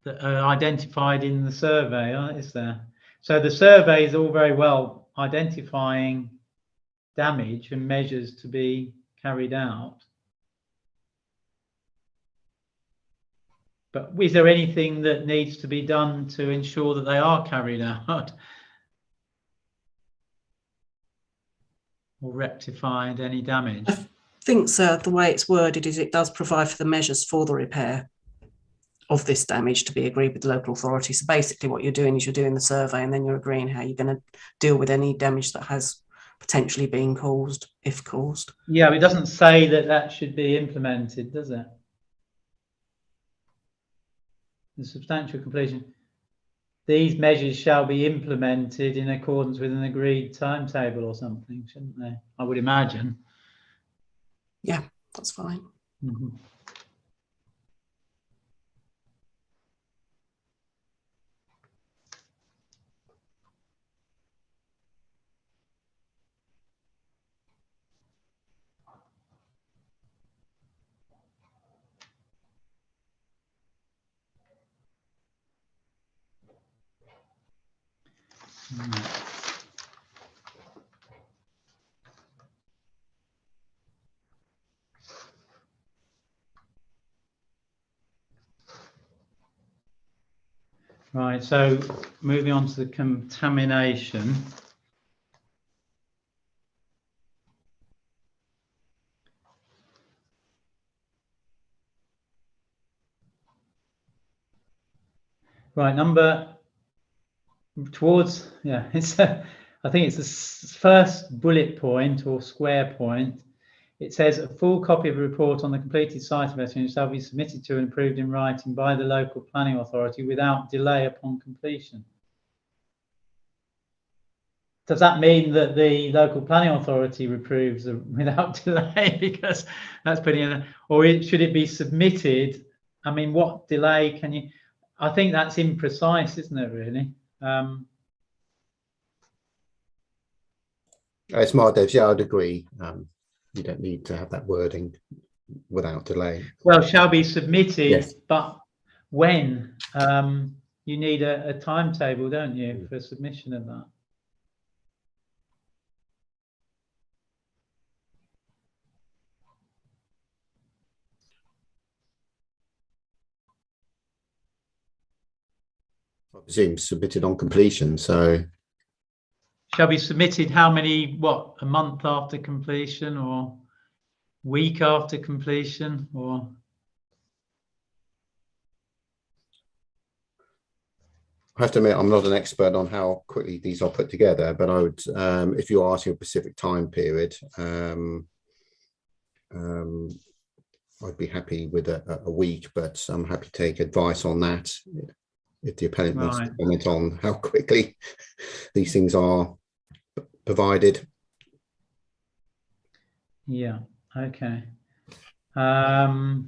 are identified in the survey, is there? So the survey is all very well identifying damage and measures to be carried out. But is there anything that needs to be done to ensure that they are carried out? Or rectified any damage? I think, sir, the way it's worded is it does provide for the measures for the repair of this damage to be agreed with the local authority. So basically what you're doing is you're doing the survey and then you're agreeing how you're going to deal with any damage that has potentially been caused, if caused. Yeah, but it doesn't say that should be implemented, does it? The substantial completion. These measures shall be implemented in accordance with an agreed timetable or something, shouldn't they? I would imagine. Yeah, that's fine. Mm-hmm. Right, so moving on to the contamination. Right, it's I think it's the first bullet point or square point. It says a full copy of a report on the completed site investigation shall be submitted to and approved in writing by the local planning authority without delay upon completion. Does that mean that the local planning authority approves without delay? Because that's putting in, or should it be submitted? I mean, what delay can you? I think that's imprecise, isn't it? Really. It's Mark Devs. Yeah, I'd agree. You don't need to have that wording without delay. Well, shall be submitted, yes. But when? You need a timetable, don't you, for submission of that? I presume submitted on completion, so shall be submitted how many, what, a month after completion or week after completion, or I have to admit, I'm not an expert on how quickly these are put together, but I would, if you're asking a specific time period, I'd be happy with a week, but I'm happy to take advice on that if the appellant wants to comment on how quickly these things are provided. Yeah, okay. Then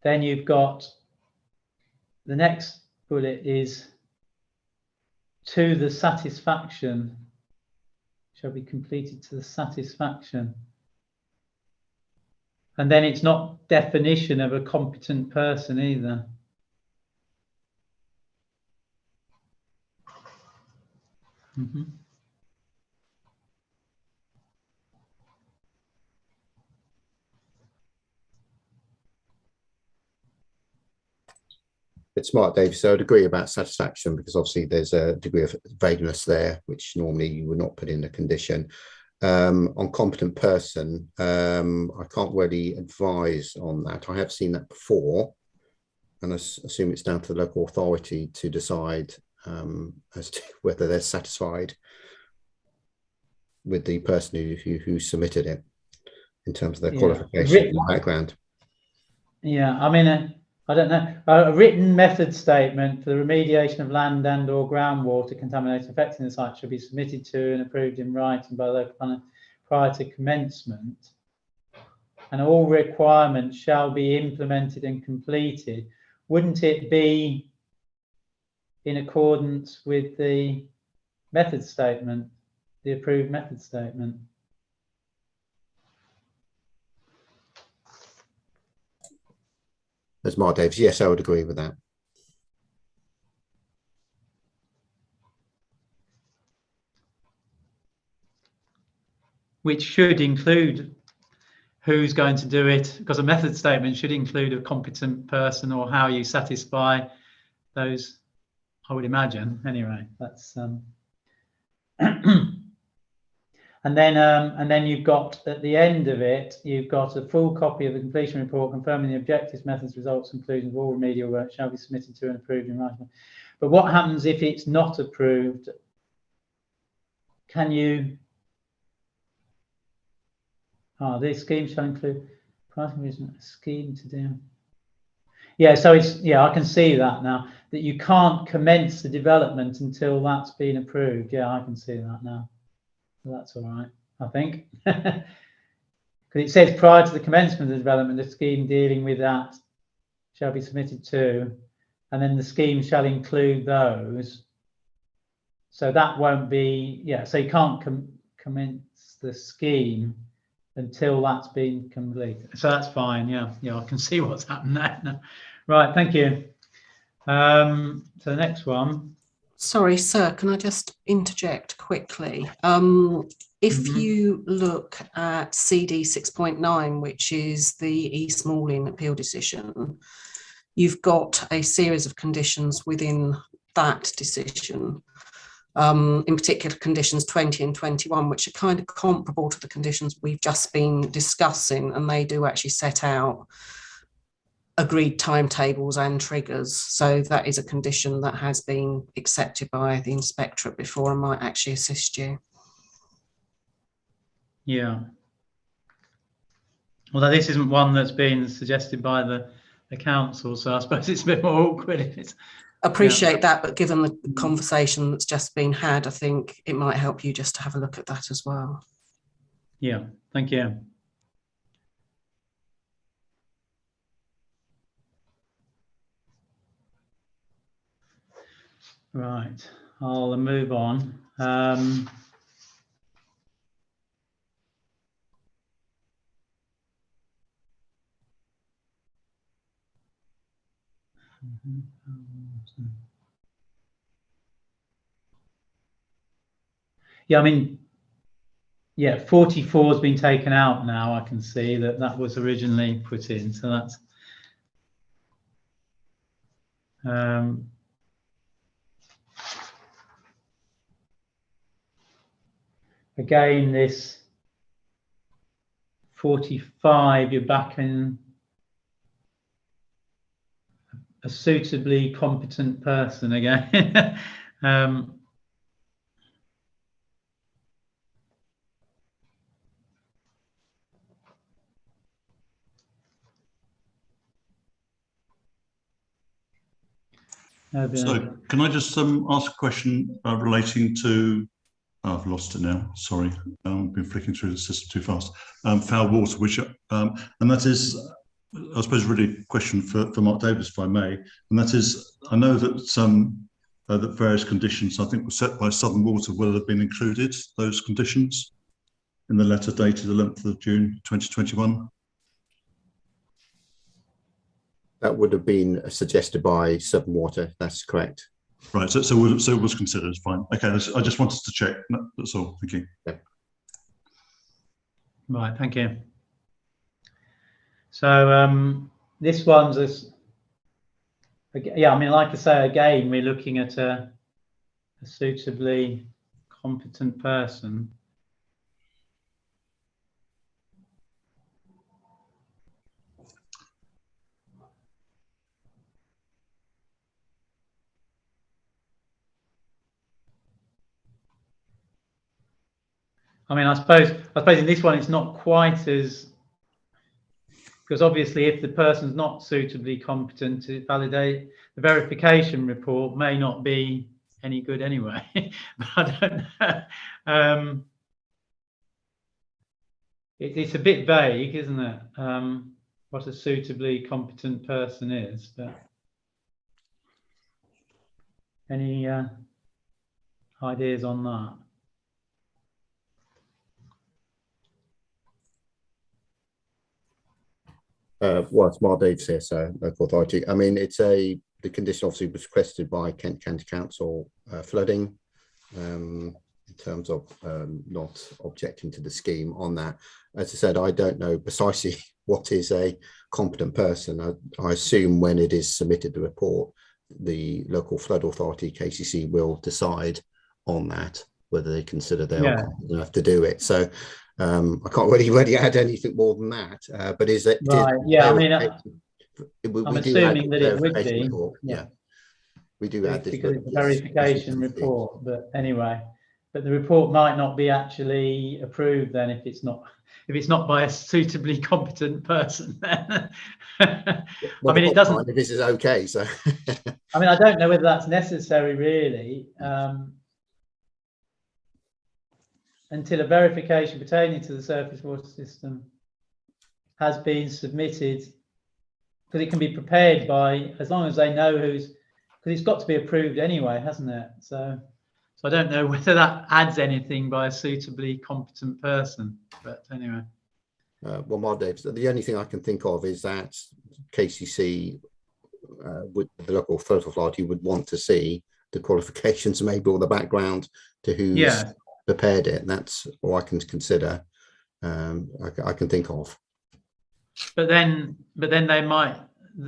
you've got the next bullet is to the satisfaction, shall be completed to the satisfaction. And then it's not definition of a competent person either. Mm-hmm. It's smart, Dave. So I'd agree about satisfaction, because obviously there's a degree of vagueness there, which normally you would not put in a condition. On competent person, I can't really advise on that. I have seen that before, and I assume it's down to the local authority to decide as to whether they're satisfied with the person who submitted it in terms of their qualification and background. Yeah, I mean, I don't know. A written method statement for the remediation of land and or groundwater contamination affecting the site should be submitted to and approved in writing by the local planner prior to commencement. And all requirements shall be implemented and completed. Wouldn't it be in accordance with the method statement, the approved method statement? As Mark Davis, yes, I would agree with that. Which should include who's going to do it, because a method statement should include a competent person or how you satisfy those, I would imagine. Anyway, that's and then you've got at the end of it, you've got a full copy of the completion report confirming the objectives, methods, results, conclusions of all remedial work shall be submitted to and approved in writing. But what happens if it's not approved? Can you? This scheme shall include a scheme to do. Yeah, so it's, yeah, I can see that now, that you can't commence the development until that's been approved. Yeah, I can see that now. That's all right, I think. Because it says prior to the commencement of the development, the scheme dealing with that shall be submitted to, and then the scheme shall include those. So that won't be, yeah, so you can't commence the scheme until that's been completed. So that's fine, yeah, I can see what's happened there now. Right, thank you. So the next one. Sorry, sir, can I just interject quickly? If you look at CD 6.9, which is the East Malling appeal decision, you've got a series of conditions within that decision, in particular conditions 20 and 21, which are kind of comparable to the conditions we've just been discussing, and they do actually set out agreed timetables and triggers. So that is a condition that has been accepted by the inspectorate before and might actually assist you. Yeah. Although this isn't one that's been suggested by the council, so I suppose it's a bit more awkward if it's... Appreciate that, but given the conversation that's just been had, I think it might help you just to have a look at that as well. Yeah, thank you. Right, I'll move on. Yeah, I mean, yeah, 44 has been taken out now. I can see that was originally put in, so that's again, this 45, you're back in a suitably competent person again. So can I just ask a question relating to, oh, I've lost it now, sorry, I've been flicking through the system too fast, foul water, which, and that is, I suppose, really a question for Mark Davis, if I may, and that is, I know that that various conditions, I think, were set by Southern Water, will have been included, those conditions, in the letter dated the 11th of June 2021. That would have been suggested by Southern Water. That's correct. Right. So it was considered. Fine. Okay. I just wanted to check. That's all. Thank you. Yeah. Right. Thank you. So this one's yeah. I mean, like I say, again, we're looking at a suitably competent person. I mean, I suppose in this one it's not quite as, because obviously if the person's not suitably competent to validate, the verification report may not be any good anyway. But I don't know. It's a bit vague, isn't it? What a suitably competent person is. But any ideas on that? Well, it's Mark Davis here, so local authority. I mean, the condition obviously was requested by Kent County Council flooding, in terms of not objecting to the scheme on that. As I said, I don't know precisely what is a competent person. I assume when it is submitted, the report, the local flood authority, KCC, will decide on that, whether they consider they are competent enough to do it. So I can't really add anything more than that. But is it right? Yeah, I mean, I'm assuming that it would be. Yeah, we do add this because it's a verification report. But anyway, but the report might not be actually approved then if it's not by a suitably competent person. Then well, I mean, it doesn't. This is okay. So I mean, I don't know whether that's necessary really. Until a verification pertaining to the surface water system has been submitted, because it can be prepared by, as long as they know who's, because it's got to be approved anyway, hasn't it? So I don't know whether that adds anything by a suitably competent person, but anyway. Well, Mark Davis, the only thing I can think of is that KCC, the local flood authority, would want to see the qualifications, maybe, or the background to who's prepared it. That's all I can consider. I can think of. But then they might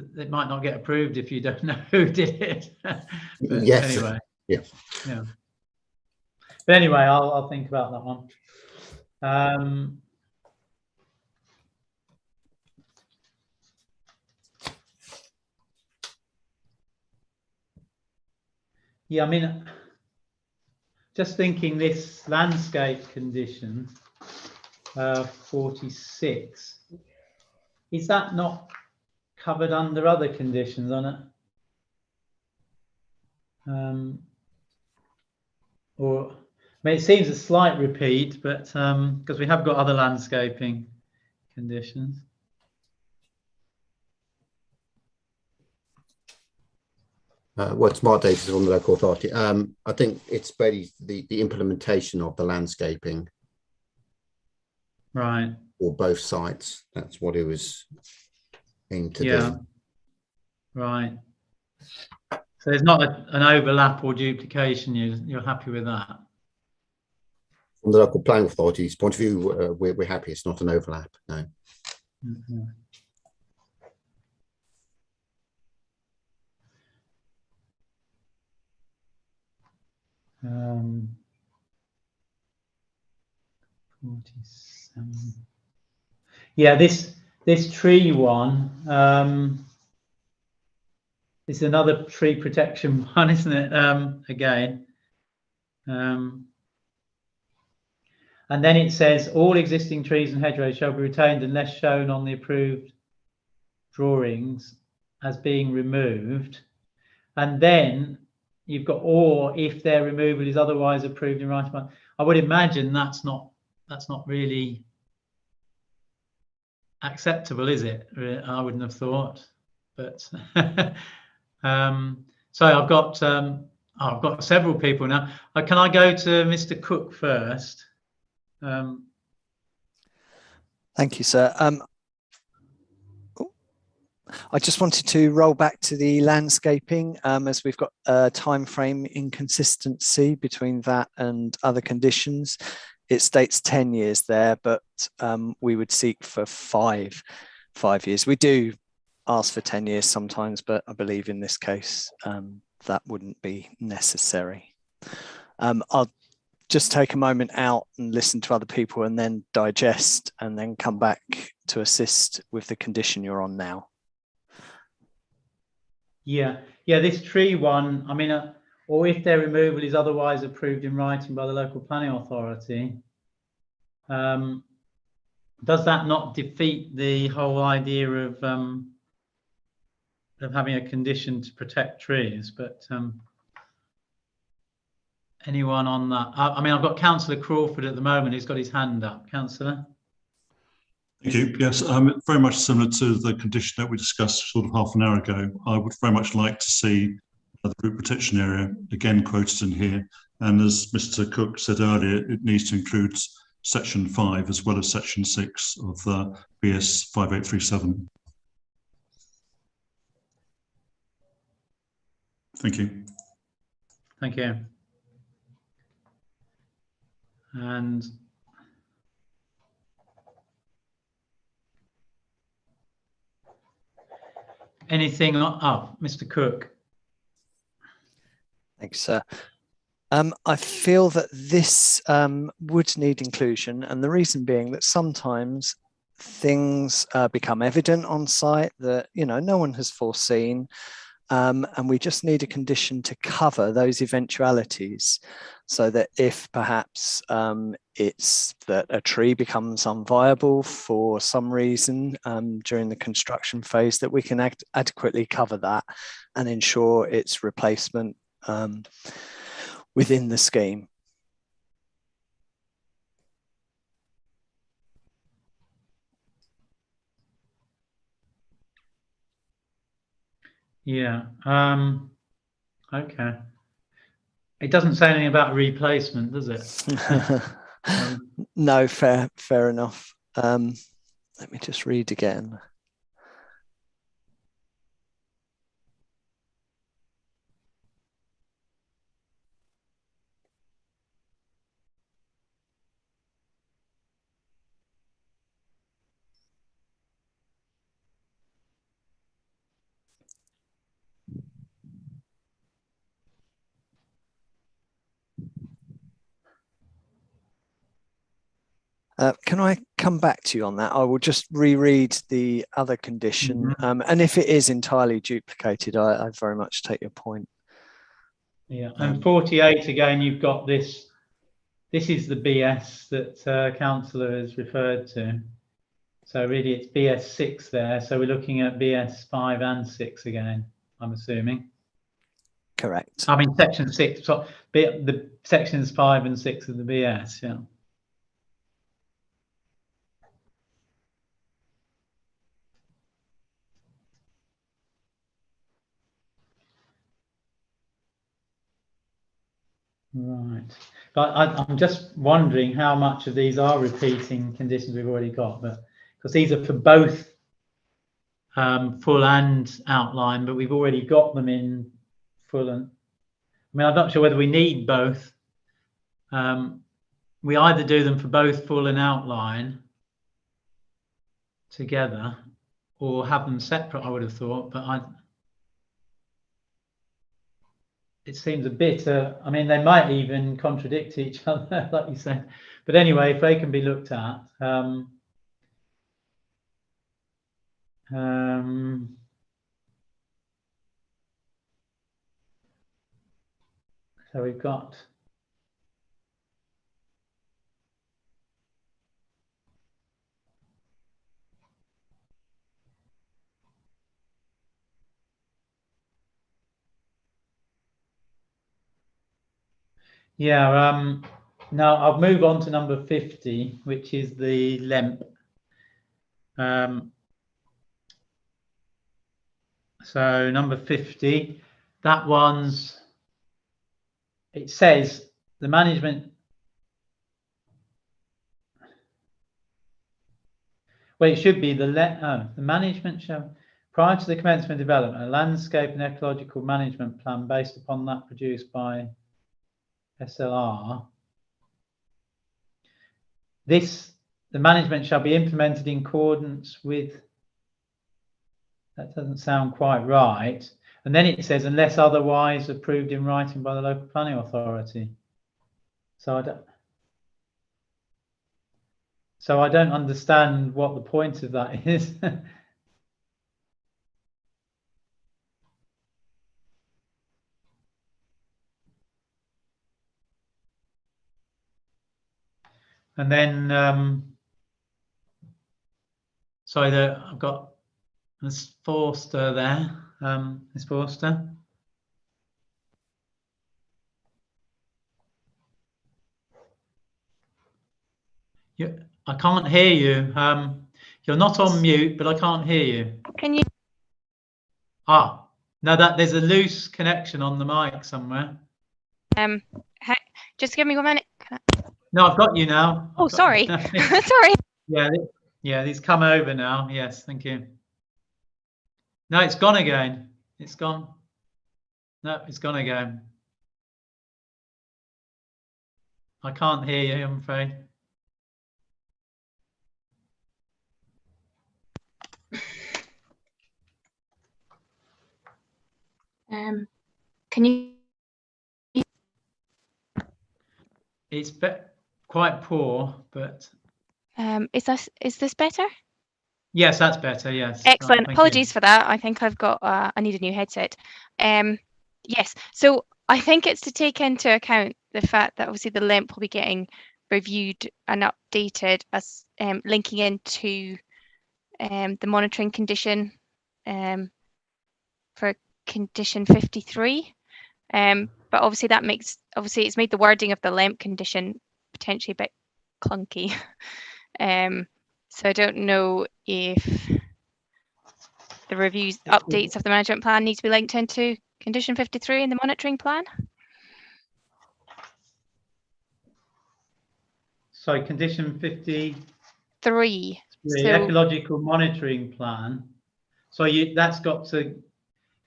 not get approved if you don't know who did it. Yes. Anyway. Yeah. But anyway, I'll think about that one. Yeah, I mean, just thinking this landscape condition, 46, is that not covered under other conditions on it? Or, I mean, it seems a slight repeat, but because we have got other landscaping conditions. What Smart Data is on the local authority. I think it's very the implementation of the landscaping, right, for both sites. That's what it was aimed to do. Right. So there's not an overlap or duplication. You're happy with that? From the local planning authority's point of view, we're happy. It's not an overlap. No. Mm-hmm. Um, 47. Yeah, this tree one. This is another tree protection one, isn't it? Again. And then it says all existing trees and hedgerows shall be retained unless shown on the approved drawings as being removed. And then you've got, or if their removal is otherwise approved in writing. I would imagine that's not really acceptable, is it? I wouldn't have thought. But so I've got several people now. Can I go to Mr. Cook first? Thank you, sir. I just wanted to roll back to the landscaping, as we've got a time frame inconsistency between that and other conditions. It states 10 years there, but we would seek for five years. We do ask for 10 years sometimes, but I believe in this case that wouldn't be necessary. I'll just take a moment out and listen to other people and then digest and then come back to assist with the condition you're on now. Yeah, this tree one, I mean, or if their removal is otherwise approved in writing by the local planning authority, does that not defeat the whole idea of having a condition to protect trees? But anyone on that? I mean, I've got Councillor Crawford at the moment. He's got his hand up. Councillor. Thank you. Yes, very much similar to the condition that we discussed sort of half an hour ago. I would very much like to see the root protection area again quoted in here. And as Mr. Cook said earlier, it needs to include section 5 as well as section 6 of the BS 5837. Thank you. Thank you. And anything? Oh, Mr. Cook. Thanks, sir. I feel that this would need inclusion, and the reason being that sometimes things become evident on site that no one has foreseen, and we just need a condition to cover those eventualities, so that if perhaps it's that a tree becomes unviable for some reason during the construction phase, that we can adequately cover that and ensure its replacement within the scheme. Yeah. Okay. It doesn't say anything about replacement, does it? No, fair enough. Let me just read again. Can I come back to you on that? I will just reread the other condition. And if it is entirely duplicated, I very much take your point. Yeah, and 48 again, you've got this. This is the BS that Councillor has referred to. So really it's BS 6 there. So we're looking at BS 5 and 6 again, I'm assuming. Correct. I mean, section 6, so the sections 5 and 6 of the BS, yeah. Right, but I'm just wondering how much of these are repeating conditions we've already got, but because these are for both full and outline, but we've already got them in full and. I mean, I'm not sure whether we need both. We either do them for both full and outline together, or have them separate. I would have thought, but it seems a bit, I mean, they might even contradict each other, like you said. But anyway, if they can be looked at. So we've got now I'll move on to number 50, which is the LEMP. So number 50, that one's, it says the management, well, it should be the management shall, prior to the commencement of development, a landscape and ecological management plan based upon that produced by SLR. The management shall be implemented in accordance with, that doesn't sound quite right. And then it says, unless otherwise approved in writing by the local planning authority. So I don't understand what the point of that is. And then, sorry, I've got Ms. Forster there. Ms. Forster. I can't hear you. You're not on mute, but I can't hear you. Can you? Ah, no, there's a loose connection on the mic somewhere. Just give me 1 minute. No, I've got you now. Oh, sorry. Sorry. Yeah, these come over now. Yes, thank you. No, it's gone again. It's gone. No, it's gone again. I can't hear you, I'm afraid. Can you? It's quite poor, but Is this better? yes, that's better. Yes. Excellent. Right, Apologies for that. I think I've got. I need a new headset. Yes. So I think it's to take into account the fact that obviously the LEMP will be getting reviewed and updated as linking into the monitoring condition for condition 53. But obviously that makes, it's made the wording of the LEMP condition potentially a bit clunky. So I don't know if the reviews, updates of the management plan need to be linked into condition 53 in the monitoring plan. So condition 53, the ecological monitoring plan. So that's got to,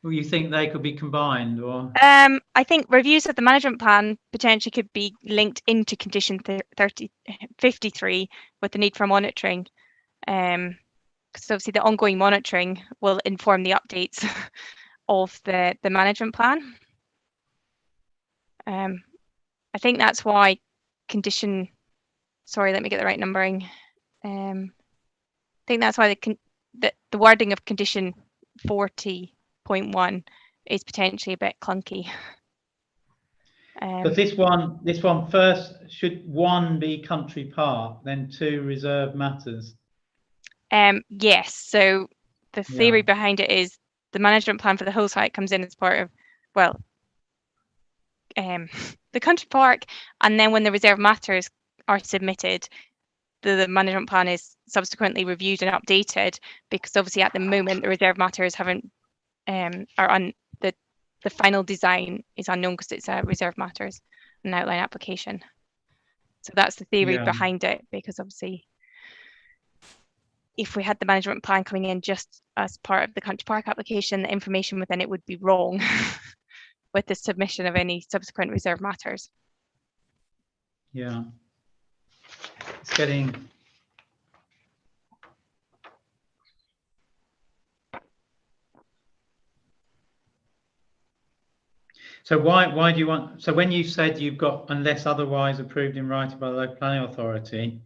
well, you think they could be combined, or? I think reviews of the management plan potentially could be linked into condition 53 with the need for monitoring. Because obviously the ongoing monitoring will inform the updates of the management plan. I think that's why condition, sorry, let me get the right numbering. I think that's why the wording of condition 40.1 is potentially a bit clunky. But this one first, should 1 be country park, then 2 reserve matters? Yes, so the theory behind it is the management plan for the whole site comes in as part of, well, the country park, and then when the reserve matters are submitted, the management plan is subsequently reviewed and updated, because obviously at the moment the reserve matters haven't are on the final design is unknown because it's a reserve matters and outline application. So that's the theory behind it, because obviously if we had the management plan coming in just as part of the country park application, the information within it would be wrong with the submission of any subsequent reserve matters. Yeah, it's getting. So why do you want, so when you said you've got unless otherwise approved in writing by the local planning authority,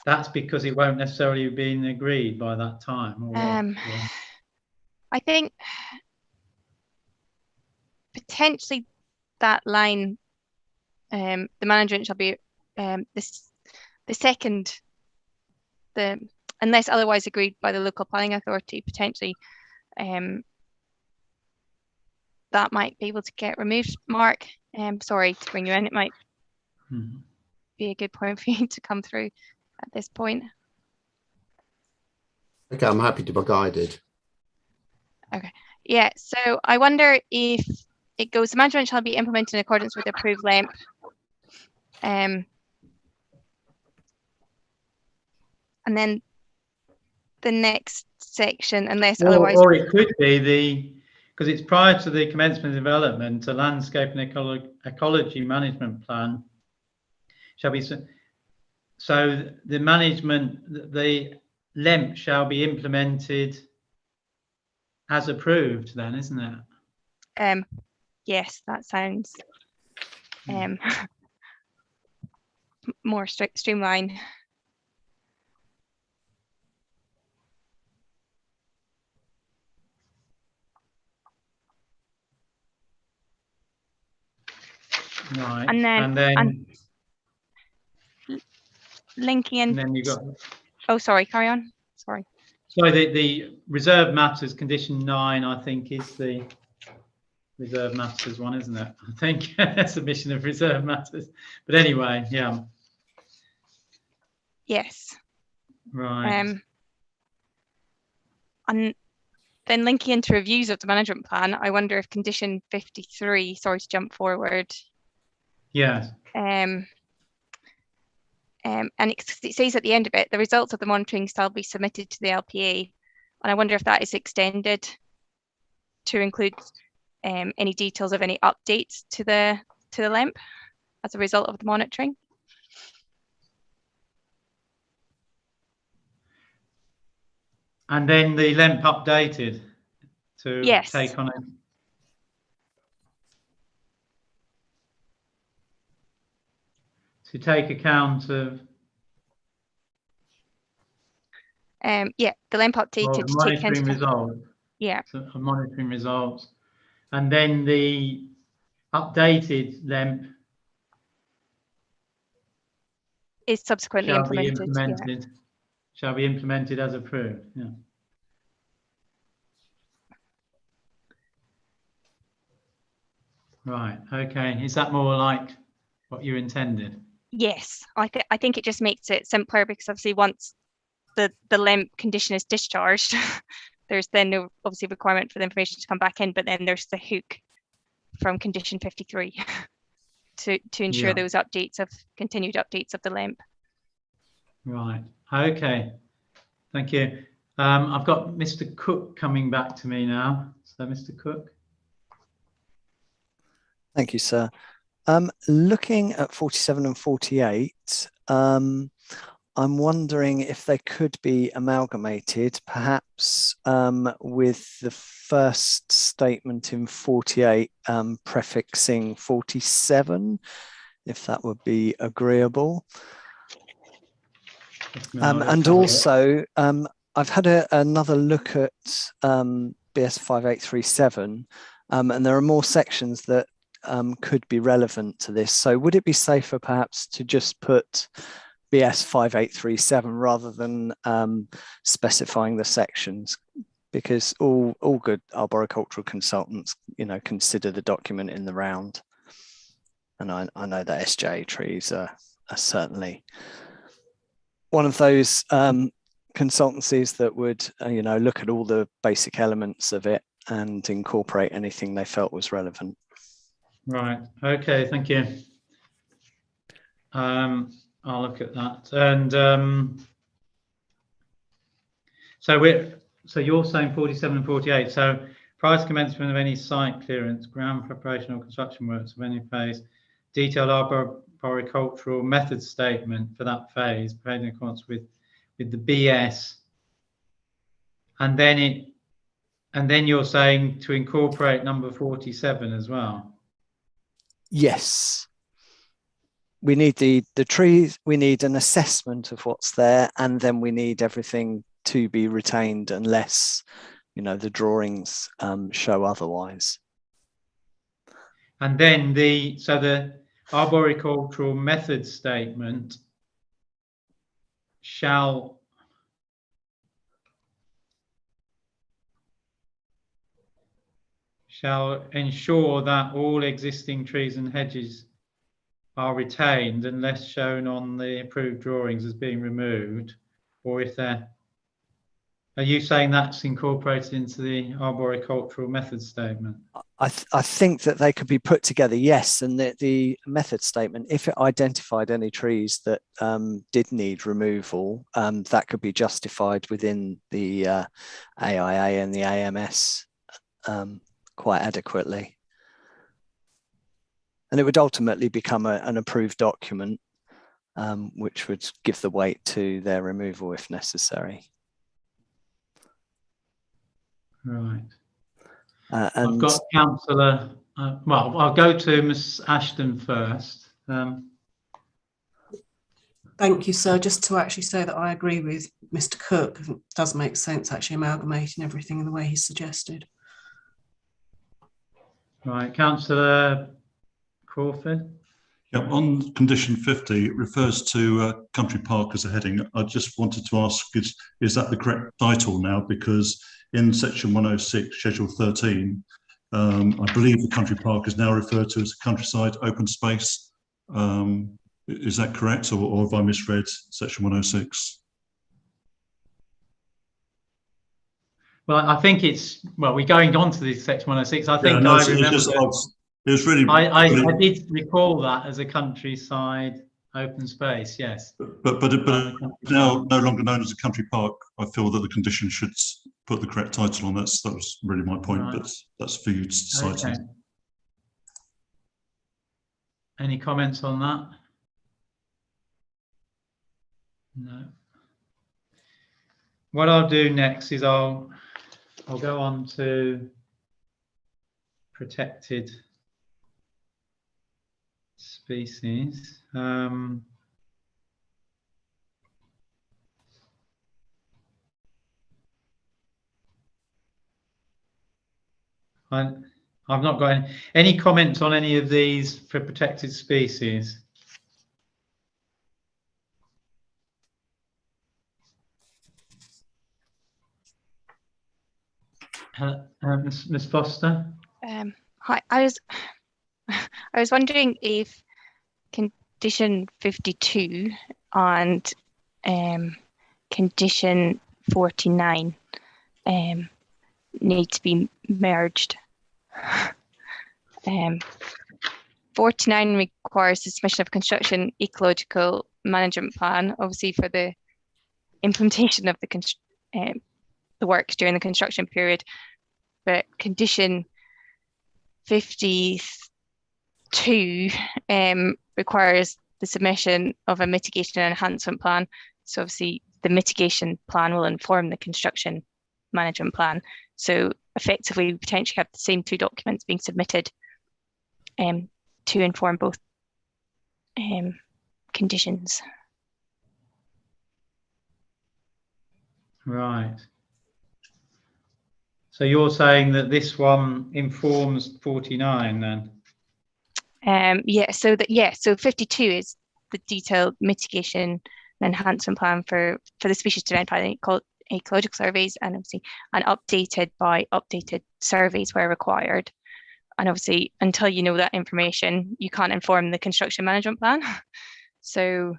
that's because it won't necessarily have been agreed by that time, or I think potentially that line, the management shall be unless otherwise agreed by the local planning authority, potentially that might be able to get removed. Mark, sorry to bring you in. It might be a good point for you to come through at this point. Okay, I'm happy to be guided. Okay, yeah, so I wonder if it goes, the management shall be implemented in accordance with the approved LEMP. And then the next section, unless otherwise. Or it could be because it's prior to the commencement of development, a landscape and ecology management plan shall be, so the management, the LEMP shall be implemented as approved then, isn't it? Yes, that sounds more streamlined. Right, and then linking in. And then you got. Oh, sorry. Carry on. Sorry. So the reserve matters condition 9, I think, is the reserve matters one, isn't it? I think submission of reserve matters. But anyway, yeah. Yes. Right. And then linking into reviews of the management plan, I wonder if condition 53. Sorry to jump forward. Yes. And it says at the end of it, the results of the monitoring shall be submitted to the LPA. And I wonder if that is extended to include any details of any updates to the LEMP as a result of the monitoring. And then the LEMP updated to take on it. To take account of. Yeah, the LEMP updated to take account of results. Yeah. So monitoring results, and then the updated LEMP is subsequently implemented. Shall be implemented as approved. Yeah. Right. Okay. Is that more like what you intended? Yes, I think it just makes it simpler, because obviously once the LEMP condition is discharged, there's then no obviously requirement for the information to come back in, but then there's the hook from condition 53 to ensure those continued updates of the LEMP. Right. Okay. Thank you. I've got Mr. Cook coming back to me now. So, Mr. Cook. Thank you, sir. Looking at 47 and 48, I'm wondering if they could be amalgamated, perhaps with the first statement in 48 prefixing 47, if that would be agreeable. And also, I've had another look at BS 5837, and there are more sections that could be relevant to this. So would it be safer perhaps to just put BS 5837 rather than specifying the sections? Because all good arboricultural consultants, consider the document in the round. And I know that SJ trees are certainly one of those consultancies that would, look at all the basic elements of it and incorporate anything they felt was relevant. Right. Okay. Thank you. I'll look at that. And so you're saying 47 and 48. So prior to commencement of any site clearance, ground preparation or construction works of any phase, detailed arboricultural method statement for that phase, prepared in accordance with the BS. And then you're saying to incorporate number 47 as well. Yes. We need the trees, we need an assessment of what's there, and then we need everything to be retained unless, the drawings show otherwise. And then the arboricultural method statement shall ensure that all existing trees and hedges are retained unless shown on the approved drawings as being removed, or if they're... Are you saying that's incorporated into the arboricultural method statement? I think that they could be put together, yes, and the method statement, if it identified any trees that did need removal, that could be justified within the AIA and the AMS quite adequately. And it would ultimately become an approved document, which would give the weight to their removal if necessary. Right. And I've got Councillor, well, I'll go to Ms Ashton first. Thank you, sir. Just to actually say that I agree with Mr Cook. It does make sense actually amalgamating everything in the way he suggested. Right, Councillor Crawford. Yeah, on condition 50, it refers to country park as a heading. I just wanted to ask, is that the correct title now? Because in section 106, schedule 13, I believe the country park is now referred to as a countryside open space. Is that correct, or have I misread section 106? Well, I think it's, well, we're going on to this section 106. I think yeah, no, I remember it was really, I did recall that as a countryside open space, yes. But now no longer known as a country park. I feel that the condition should put the correct title on. That was really my point. Right. But that's for you to decide. Okay. Any comments on that? No. What I'll do next is I'll go on to protected species. I've not got any comments on any of these for protected species. Ms Foster? Hi, I was wondering if condition 52 and condition 49 need to be merged. 49 requires the submission of construction ecological management plan, obviously for the implementation of the works during the construction period, but condition 52 requires the submission of a mitigation and enhancement plan. So obviously the mitigation plan will inform the construction management plan. So effectively, we potentially have the same two documents being submitted to inform both conditions. Right. So you're saying that this one informs 49 then? Yeah. So 52 is the detailed mitigation and enhancement plan for the species identified called ecological surveys, and obviously updated by updated surveys where required. And obviously, until you know that information, you can't inform the construction management plan. So,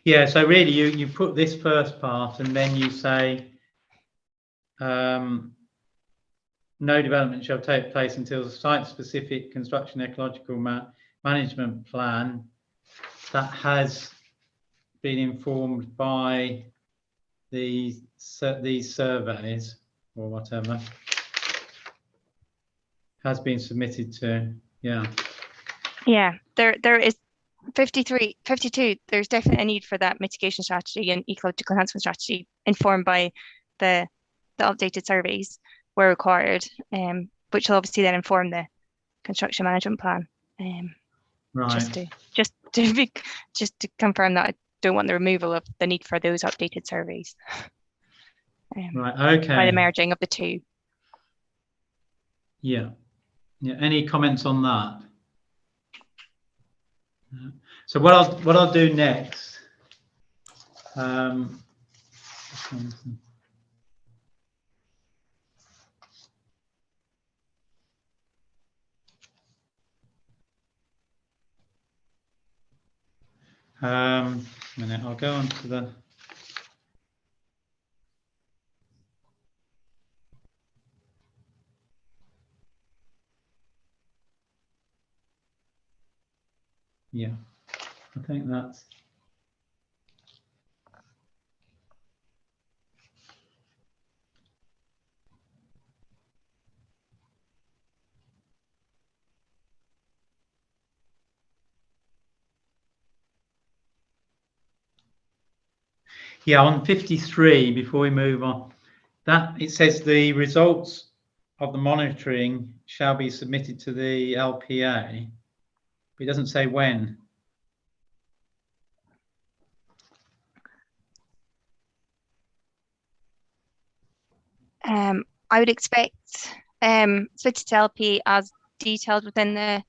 yeah. So really, you put this first part, and then you say, no development shall take place until the site-specific construction ecological management plan that has been informed by these surveys or whatever has been submitted to. Yeah. There is 52. There's definitely a need for that mitigation strategy and ecological enhancement strategy informed by the updated surveys where required, which will obviously then inform the construction management plan. Right. Just to confirm that I don't want the removal of the need for those updated surveys. Right. Okay. By the merging of the two. Yeah. Any comments on that? So what I'll do next. A minute, I'll go on to the. Yeah, I think that's. Yeah, on 53, before we move on, that it says the results of the monitoring shall be submitted to the LPA, but it doesn't say when. I would expect submitted to LP as detailed within the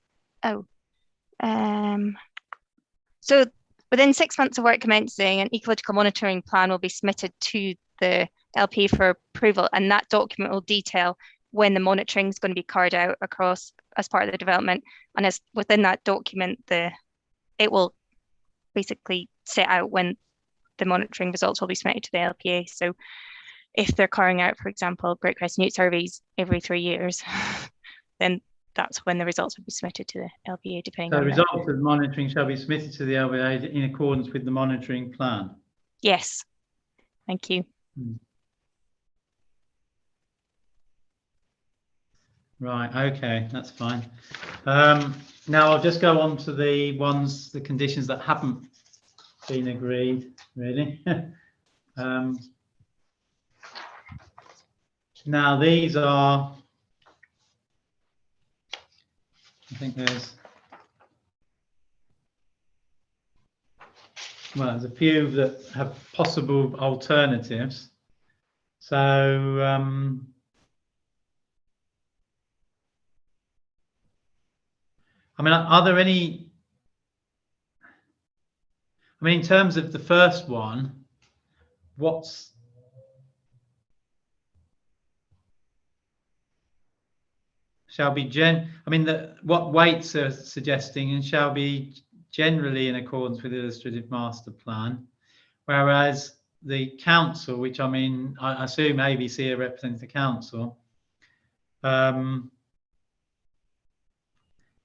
so within 6 months of work commencing, an ecological monitoring plan will be submitted to the LP for approval, and that document will detail when the monitoring is going to be carried out across as part of the development. And as within that document, it will basically set out when the monitoring results will be submitted to the LPA. So if they're carrying out, for example, Great Crest Newt surveys every 3 years, then that's when the results will be submitted to the LPA, depending on the results of the monitoring shall be submitted to the LPA in accordance with the monitoring plan. Yes, thank you. Right, okay, that's fine. Now I'll just go on to the conditions that haven't been agreed, really. Now these are, I think there's a few that have possible alternatives. So I mean, are there any? I mean, in terms of the first one, what's shall be I mean, what weights are suggesting and shall be generally in accordance with the illustrative master plan, whereas the council, which I mean, I assume ABC are representing the council,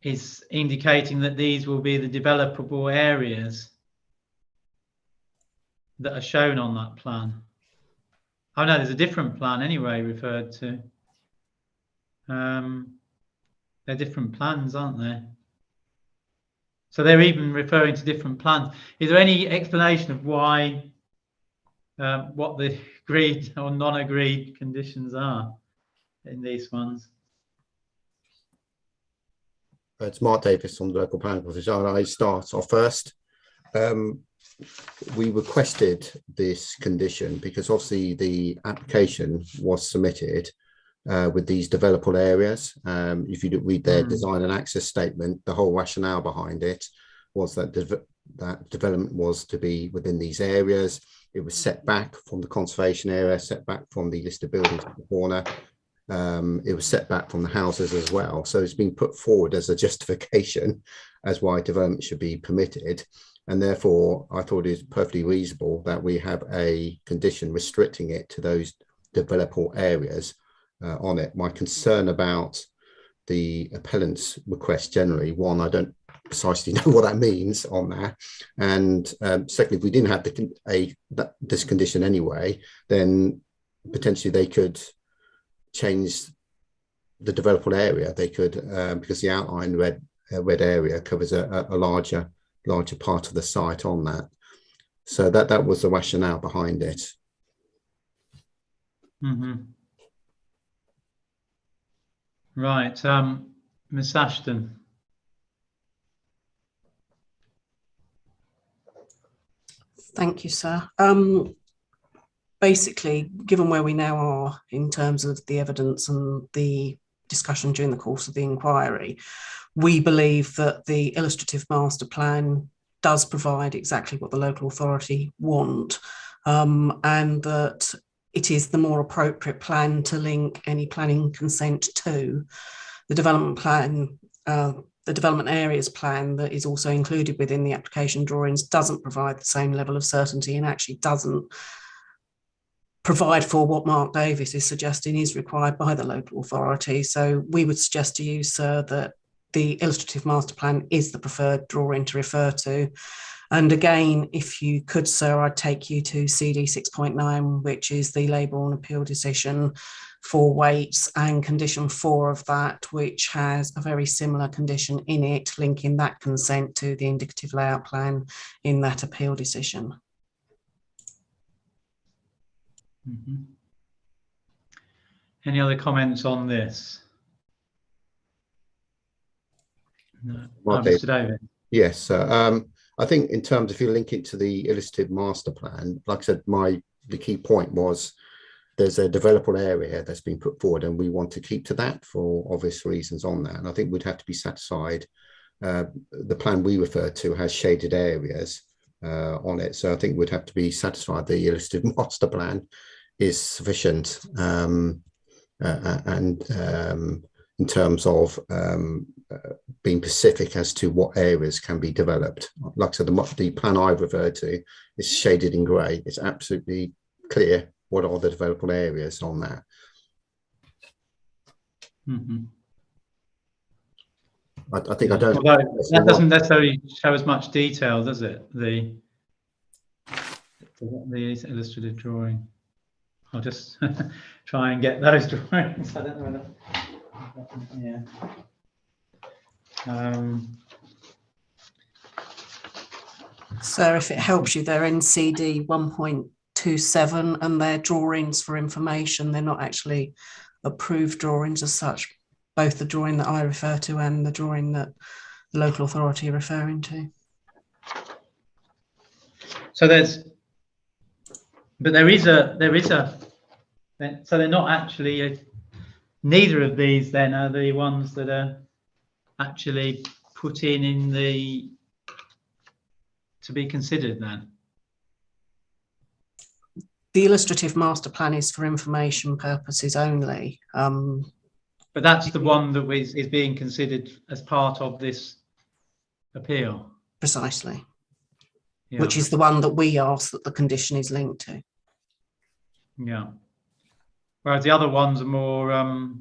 is indicating that these will be the developable areas that are shown on that plan. Oh no, there's a different plan anyway referred to. They're different plans, aren't they? So they're even referring to different plans. Is there any explanation of why, what the agreed or non-agreed conditions are in these ones? It's Mark Davis from the local planning office. I start off first. We requested this condition because obviously the application was submitted with these developable areas. If you read their design and access statement, the whole rationale behind it was that that development was to be within these areas. It was set back from the conservation area, set back from the listed buildings at the corner. It was set back from the houses as well. So it's been put forward as a justification as why development should be permitted. And therefore, I thought it was perfectly reasonable that we have a condition restricting it to those developable areas on it. My concern about the appellant's request generally, one, I don't precisely know what that means on that. And secondly, if we didn't have this condition anyway, then potentially they could change the developable area. They could, because the outline red area covers a larger part of the site on that. So that was the rationale behind it. Right, Ms. Ashton. Thank you, sir. Basically, given where we now are in terms of the evidence and the discussion during the course of the inquiry. We believe that the illustrative master plan does provide exactly what the local authority want, and that it is the more appropriate plan to link any planning consent to. The development plan, the development areas plan that is also included within the application drawings doesn't provide the same level of certainty, and actually doesn't provide for what Mark Davis is suggesting is required by the local authority. So we would suggest to you, sir, that the illustrative master plan is the preferred drawing to refer to. And again, if you could, sir, I'd take you to CD 6.9, which is the Labour and Appeal decision for weights, and condition 4 of that, which has a very similar condition in it, linking that consent to the indicative layout plan in that appeal decision. Mm-hmm. Any other comments on this? No. Mr. David. Yes, I think in terms, if you link it to the illustrative master plan, like I said, the key point was there's a developable area that's been put forward, and we want to keep to that for obvious reasons on that. And I think we'd have to be satisfied. The plan we refer to has shaded areas on it, so I think we'd have to be satisfied the illustrative master plan is sufficient, and in terms of being specific as to what areas can be developed. Like I said, the plan I've referred to is shaded in grey. It's absolutely clear what are the developable areas on that. Mm-hmm. I think I don't. Although that doesn't necessarily show as much detail, does it? The illustrative drawing. I'll just try and get those drawings. I don't know whether. Yeah. So if it helps you, they're in CD 1.27 and they're drawings for information. They're not actually approved drawings as such, both the drawing that I refer to and the drawing that the local authority are referring to. So but there is a, so they're not actually, neither of these then are the ones that are actually put in the, to be considered then? The illustrative master plan is for information purposes only. But that's the one that is being considered as part of this appeal. Precisely. Yeah. Which is the one that we ask that the condition is linked to. Yeah. Whereas the other ones are more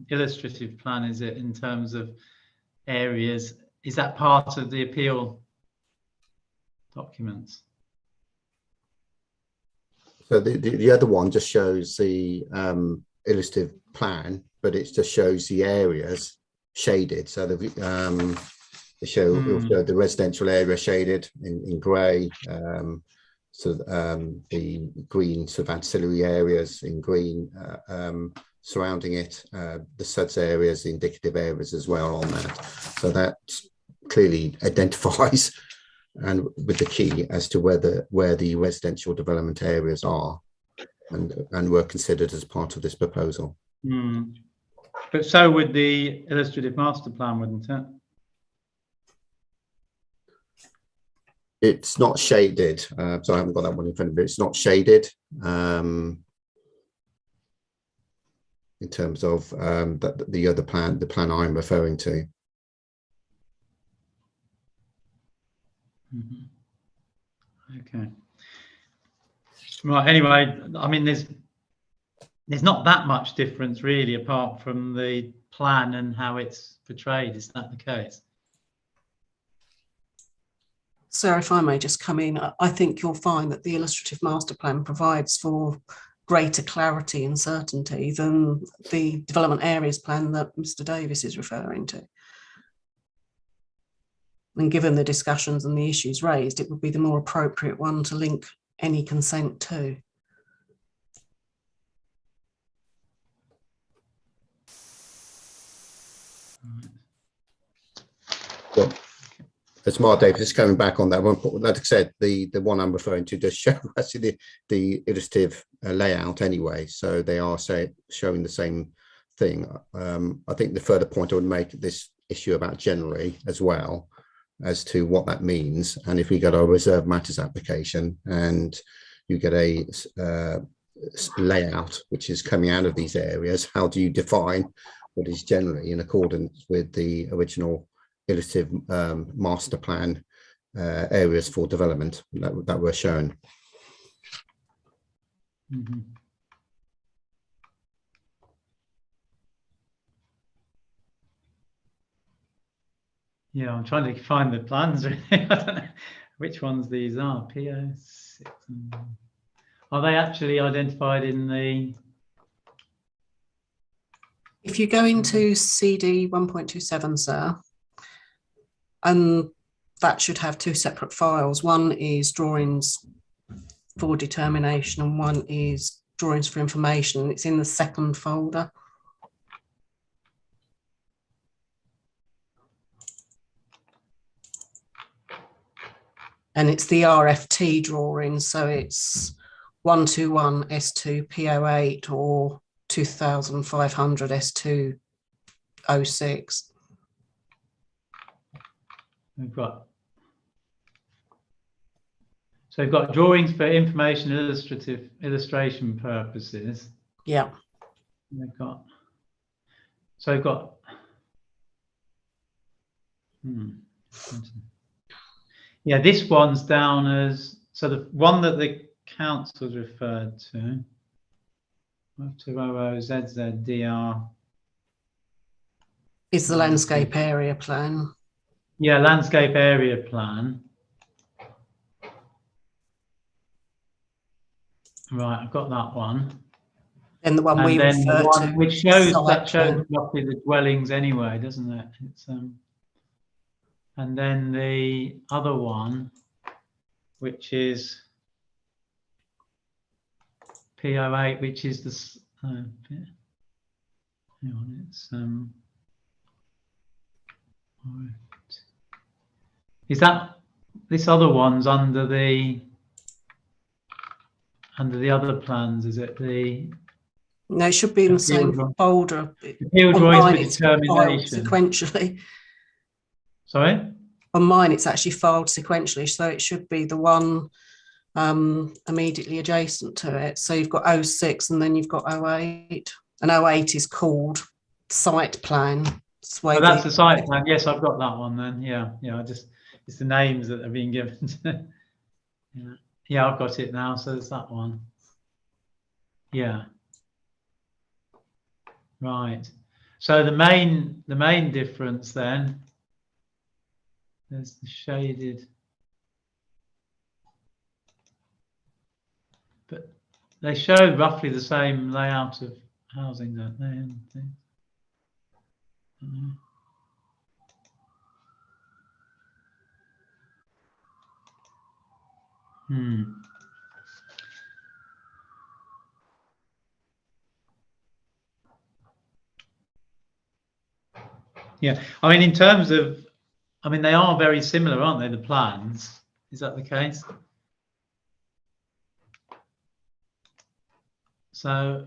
illustrative plan, is it, in terms of areas? Is that part of the appeal documents? So the other one just shows the illustrative plan, but it just shows the areas shaded. So it'll show the residential area shaded in grey. The green sort of ancillary areas in green surrounding it, the SUDS areas, the indicative areas as well on that. So that clearly identifies and with the key as to where the residential development areas are and were considered as part of this proposal. Mm. But so would the illustrative master plan, wouldn't it? It's not shaded, so I haven't got that one in front of me. It's not shaded in terms of the other plan, the plan I'm referring to. Mm-hmm. Okay. Right. Anyway, I mean, there's not that much difference really, apart from the plan and how it's portrayed. Is that the case? Sir, if I may just come in, I think you'll find that the illustrative master plan provides for greater clarity and certainty than the development areas plan that Mr. Davis is referring to. And given the discussions and the issues raised, it would be the more appropriate one to link any consent to. Well, as Mark Davis is coming back on that one, like I said, the one I'm referring to does show actually the illustrative layout anyway, so they are showing the same thing. I think the further point I would make this issue about generally as well as to what that means. And if we get a reserve matters application and you get a layout which is coming out of these areas, how do you define what is generally in accordance with the original illustrative master plan areas for development that were shown? Mm-hmm. Yeah, I'm trying to find the plans. Really. I don't know which ones these are. PO6. Are they actually identified in the? If you go into CD 1.27, sir, and that should have two separate files. One is drawings for determination and one is drawings for information. It's in the second folder. And it's the RFT drawing, so it's 121 S2 P08 or 2500 S2 06. We've got. So we've got drawings for information illustration purposes. Yeah. We've got. So we've got. Yeah, this one's down as, so the one that the council's referred to, 200ZZDR. Is the landscape area plan. Yeah, landscape area plan. Right, I've got that one. And the one and we then refer the one to, which shows site plan. roughly the dwellings anyway, doesn't it? It's and then the other one, which is P08, which is the hang on, it's right. Is that this other one's under the other plans? Is it the? No, it should be in the same folder. Field drawings for determination. Sequentially. Sorry? On mine, it's actually filed sequentially, so it should be the one immediately adjacent to it. So you've got 06 and then you've got 08. And 08 is called site plan. Oh, that's the site plan. Yes, I've got that one then. Yeah, yeah. It's the names that have been given. Yeah. Yeah, I've got it now. So there's that one. Yeah. Right. So the main difference then, there's the shaded, but they show roughly the same layout of housing, don't they? Yeah, I mean, in terms of, I mean, they are very similar, aren't they, the plans? Is that the case? So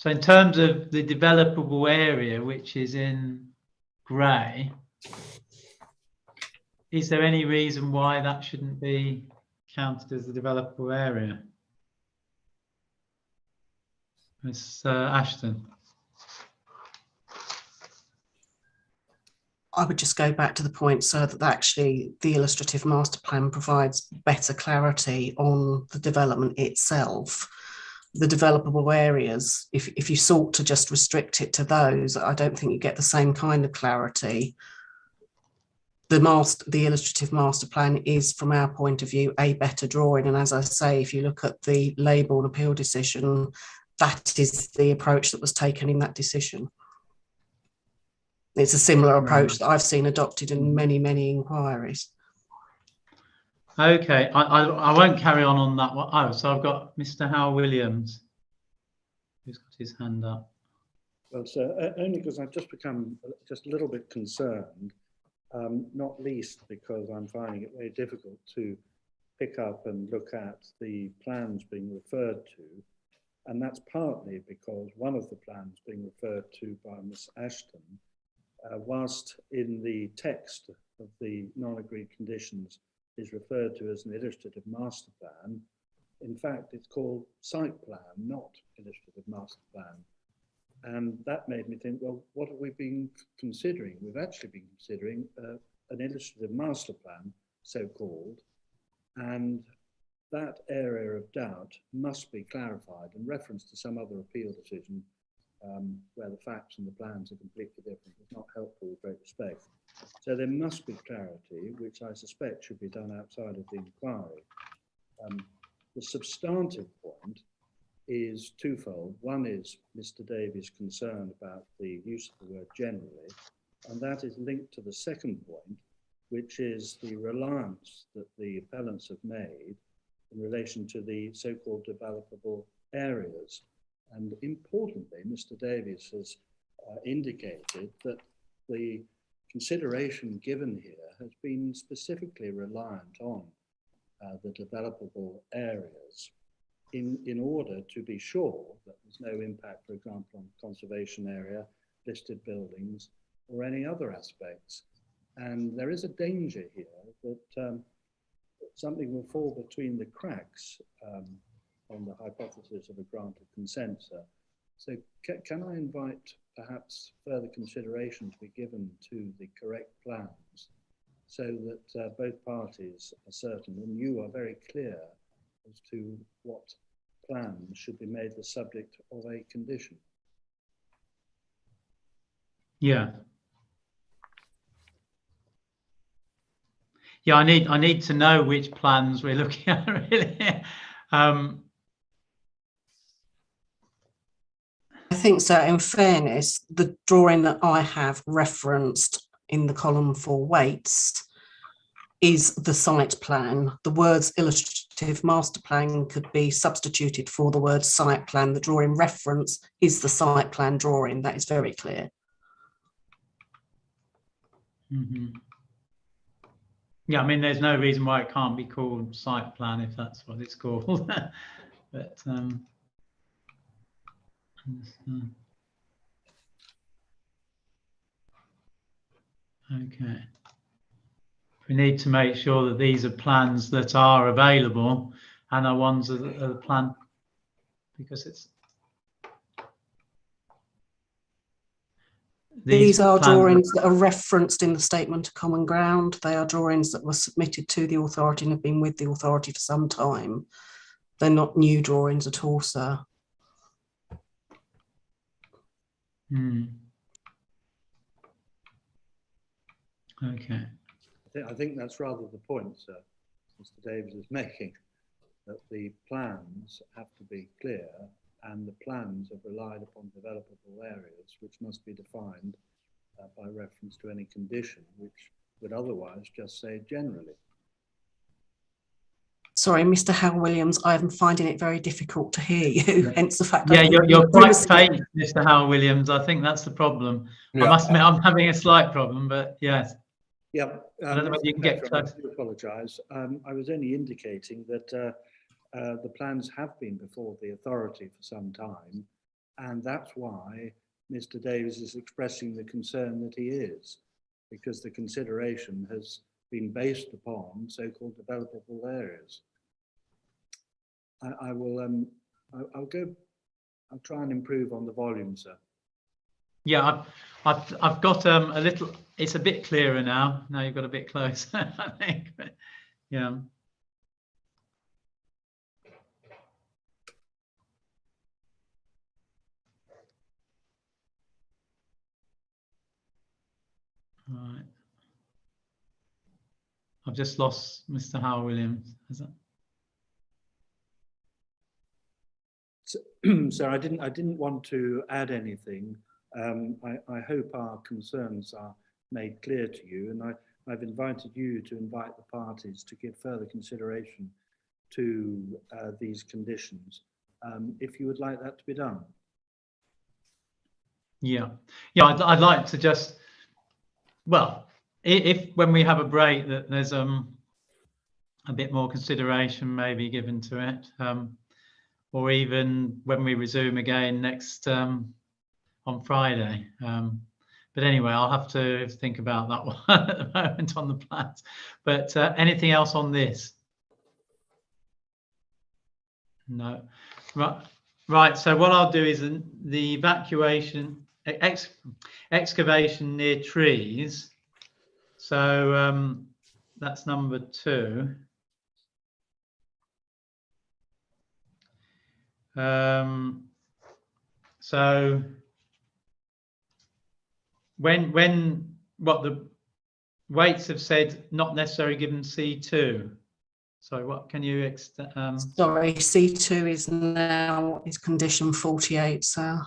in terms of the developable area, which is in grey, is there any reason why that shouldn't be counted as the developable area? Ms. Ashton. I would just go back to the point, sir, that actually the illustrative master plan provides better clarity on the development itself. The developable areas, if you sought to just restrict it to those, I don't think you get the same kind of clarity. The illustrative master plan is, from our point of view, a better drawing. And as I say, if you look at the Labour appeal decision, that is the approach that was taken in that decision. It's a similar approach that I've seen adopted in many, many inquiries. Okay, I won't carry on that one. Oh, so I've got Mr. Howell Williams, who's got his hand up. Well, sir, only because I've just become just a little bit concerned, not least because I'm finding it very difficult to pick up and look at the plans being referred to And that's partly because one of the plans being referred to by Ms. Ashton, whilst in the text of the non-agreed conditions is referred to as an illustrative master plan, in fact, it's called site plan, not illustrative master plan. And that made me think, well, what have we been considering? We've actually been considering an illustrative master plan, so-called, and that area of doubt must be clarified in reference to some other appeal decision where the facts and the plans are completely different. It's not helpful with great respect. So there must be clarity, which I suspect should be done outside of the inquiry. The substantive point is twofold. One is Mr. Davies' concern about the use of the word generally, and that is linked to the second point, which is the reliance that the appellants have made in relation to the so-called developable areas. And importantly, Mr. Davies has indicated that the consideration given here has been specifically reliant on the developable areas in order to be sure that there's no impact, for example, on conservation area, listed buildings, or any other aspects. And there is a danger here that something will fall between the cracks on the hypothesis of a grant of consent, sir. So can I invite perhaps further consideration to be given to the correct plans so that both parties are certain and you are very clear as to what plans should be made the subject of a condition? Yeah. Yeah, I need to know which plans we're looking at, really. I think so. In fairness, the drawing that I have referenced in the column for weights is the site plan. The words illustrative master plan could be substituted for the word site plan. The drawing reference is the site plan drawing. That is very clear. Mm-hmm. Yeah, I mean, there's no reason why it can't be called site plan if that's what it's called. But okay. We need to make sure that these are plans that are available and are ones of the plan, because it's these are drawings that are referenced in the statement of common ground. They are drawings that were submitted to the authority and have been with the authority for some time. They're not new drawings at all, sir. Okay. I think that's rather the point, sir, Mr. Davies is making, that the plans have to be clear and the plans have relied upon developable areas which must be defined by reference to any condition which would otherwise just say generally. Sorry, Mr. Hal Williams, I'm finding it very difficult to hear you, hence the fact that you're quite faint, Mr. Hal Williams. I think that's the problem. Yeah. I must admit I'm having a slight problem, but yes. Yeah, I don't know whether you can get close. I do apologise. I was only indicating that the plans have been before the authority for some time, and that's why Mr. Davies is expressing the concern that he is, because the consideration has been based upon so-called developable areas. I'll try and improve on the volume, sir. Yeah, I've got a little. It's a bit clearer now. Now you've got a bit closer, I think. But, yeah. Right. I've just lost Mr. Hal Williams. Is that? So I didn't want to add anything. I hope our concerns are made clear to you, and I've invited you to invite the parties to give further consideration to these conditions, if you would like that to be done. Yeah, I'd like to just, well, if when we have a break that there's a bit more consideration maybe given to it. or even when we resume again next on Friday. But anyway, I'll have to think about that one at the moment on the plans. But anything else on this? No. Right. So what I'll do is the evacuation, excavation near trees. So that's number 2. So when what the weights have said, not necessarily given C2. So what can you Sorry, C2 is now condition 48, so.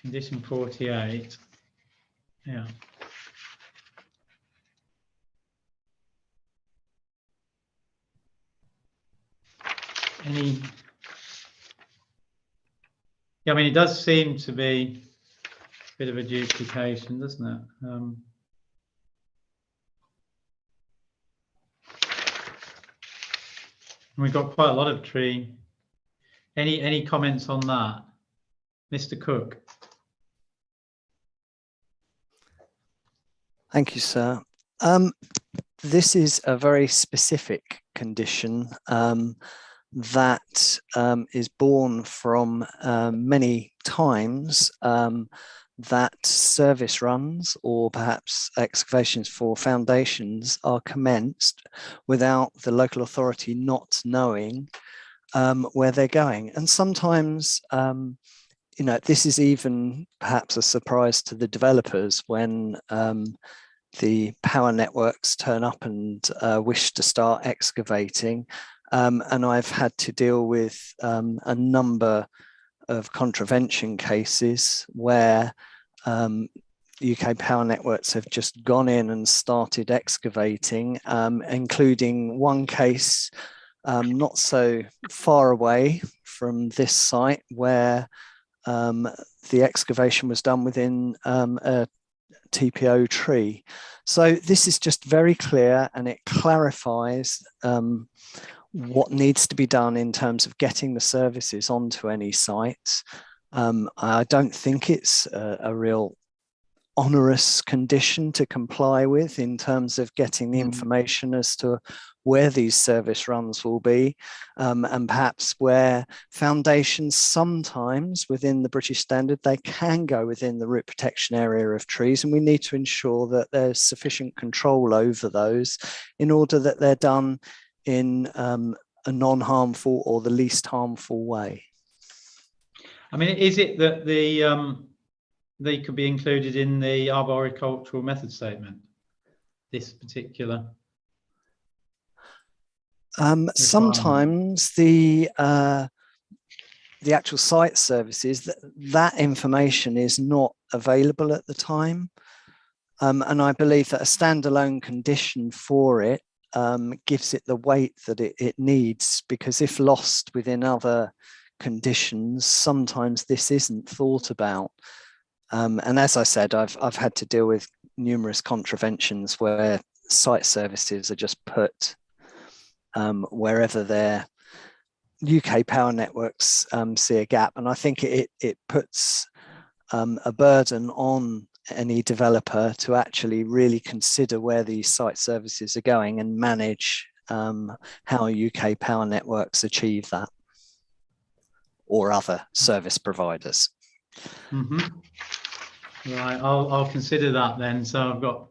Condition 48. Yeah. Yeah, I mean, it does seem to be a bit of a duplication, doesn't it? We've got quite a lot of tree. Any comments on that, Mr. Cook? Thank you, sir. This is a very specific condition that is born from many times that service runs or perhaps excavations for foundations are commenced without the local authority not knowing where they're going. And sometimes, you know, this is even perhaps a surprise to the developers when the power networks turn up and wish to start excavating. And I've had to deal with a number of contravention cases where UK power networks have just gone in and started excavating, including one case not so far away from this site where the excavation was done within a TPO tree. So this is just very clear, and it clarifies what needs to be done in terms of getting the services onto any site. I don't think it's a real onerous condition to comply with in terms of getting the information as to where these service runs will be, and perhaps where foundations sometimes within the British standard, they can go within the root protection area of trees, and we need to ensure that there's sufficient control over those in order that they're done in a non-harmful or the least harmful way. I mean, is it that they could be included in the arboricultural method statement, this particular? Sometimes the actual site services, that information is not available at the time. And I believe that a standalone condition for it gives it the weight that it needs, because if lost within other conditions, sometimes this isn't thought about. And as I said, I've had to deal with numerous contraventions where site services are just put wherever their UK power networks see a gap. And I think it puts a burden on any developer to actually really consider where these site services are going and manage how UK power networks achieve that, or other service providers. Right, I'll consider that then. So I've got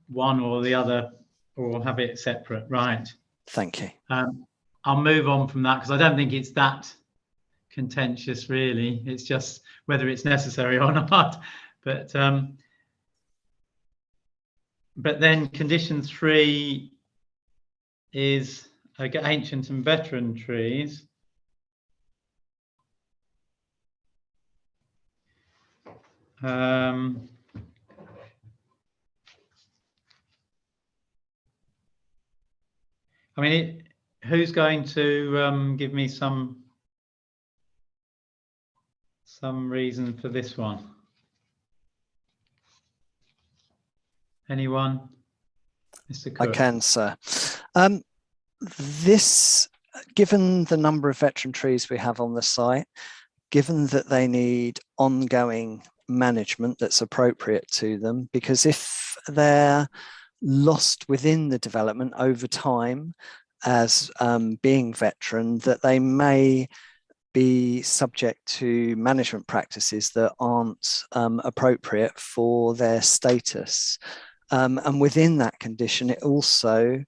one or the other, or have it separate, right? Thank you. I'll move on from that because I don't think it's that contentious, really. It's just whether it's necessary or not. But then condition 3 is ancient and veteran trees. I mean, who's going to give me some reason for this one? Anyone? Mr. I Cook. can, sir. This, given the number of veteran trees we have on the site, given that they need ongoing management that's appropriate to them, because if they're lost within the development over time as being veteran, that they may be subject to management practices that aren't appropriate for their status. And within that condition, it also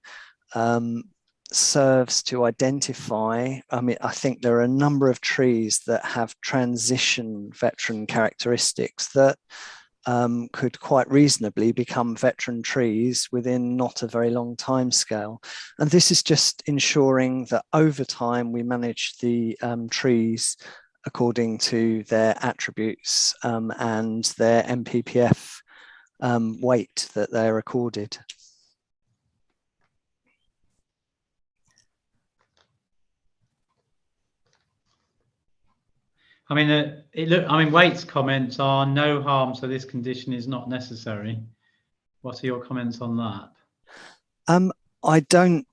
serves to identify, I think there are a number of trees that have transition veteran characteristics that could quite reasonably become veteran trees within not a very long time scale. And this is just ensuring that over time we manage the trees according to their attributes and their MPPF weight that they're accorded. I mean, Waite's comments are no harm, so this condition is not necessary. What are your comments on that? I don't.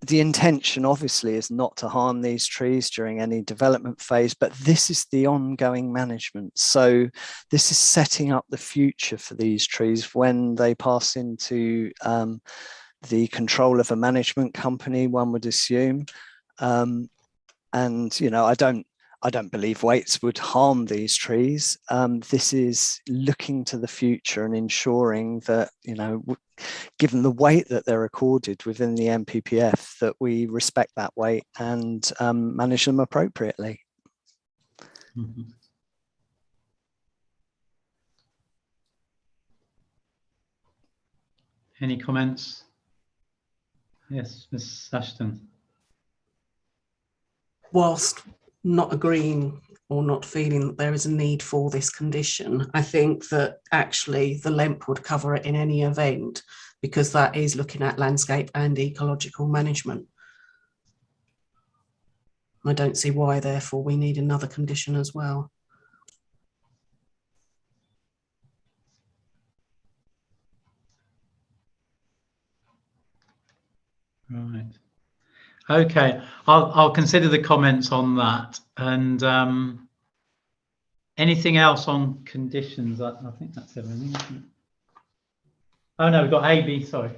The intention obviously is not to harm these trees during any development phase, but this is the ongoing management. So this is setting up the future for these trees when they pass into the control of a management company, one would assume. And, you know, I don't believe Waits would harm these trees. This is looking to the future and ensuring that, you know, given the weight that they're accorded within the MPPF, that we respect that weight and manage them appropriately. Mm-hmm. Any comments? Yes, Ms. Ashton. Whilst not agreeing or not feeling that there is a need for this condition, I think that actually the LEMP would cover it in any event, because that is looking at landscape and ecological management. I don't see why, therefore, we need another condition as well. Right. Okay, I'll consider the comments on that. And anything else on conditions? I think that's everything, isn't it? Oh no, we've got AB, sorry.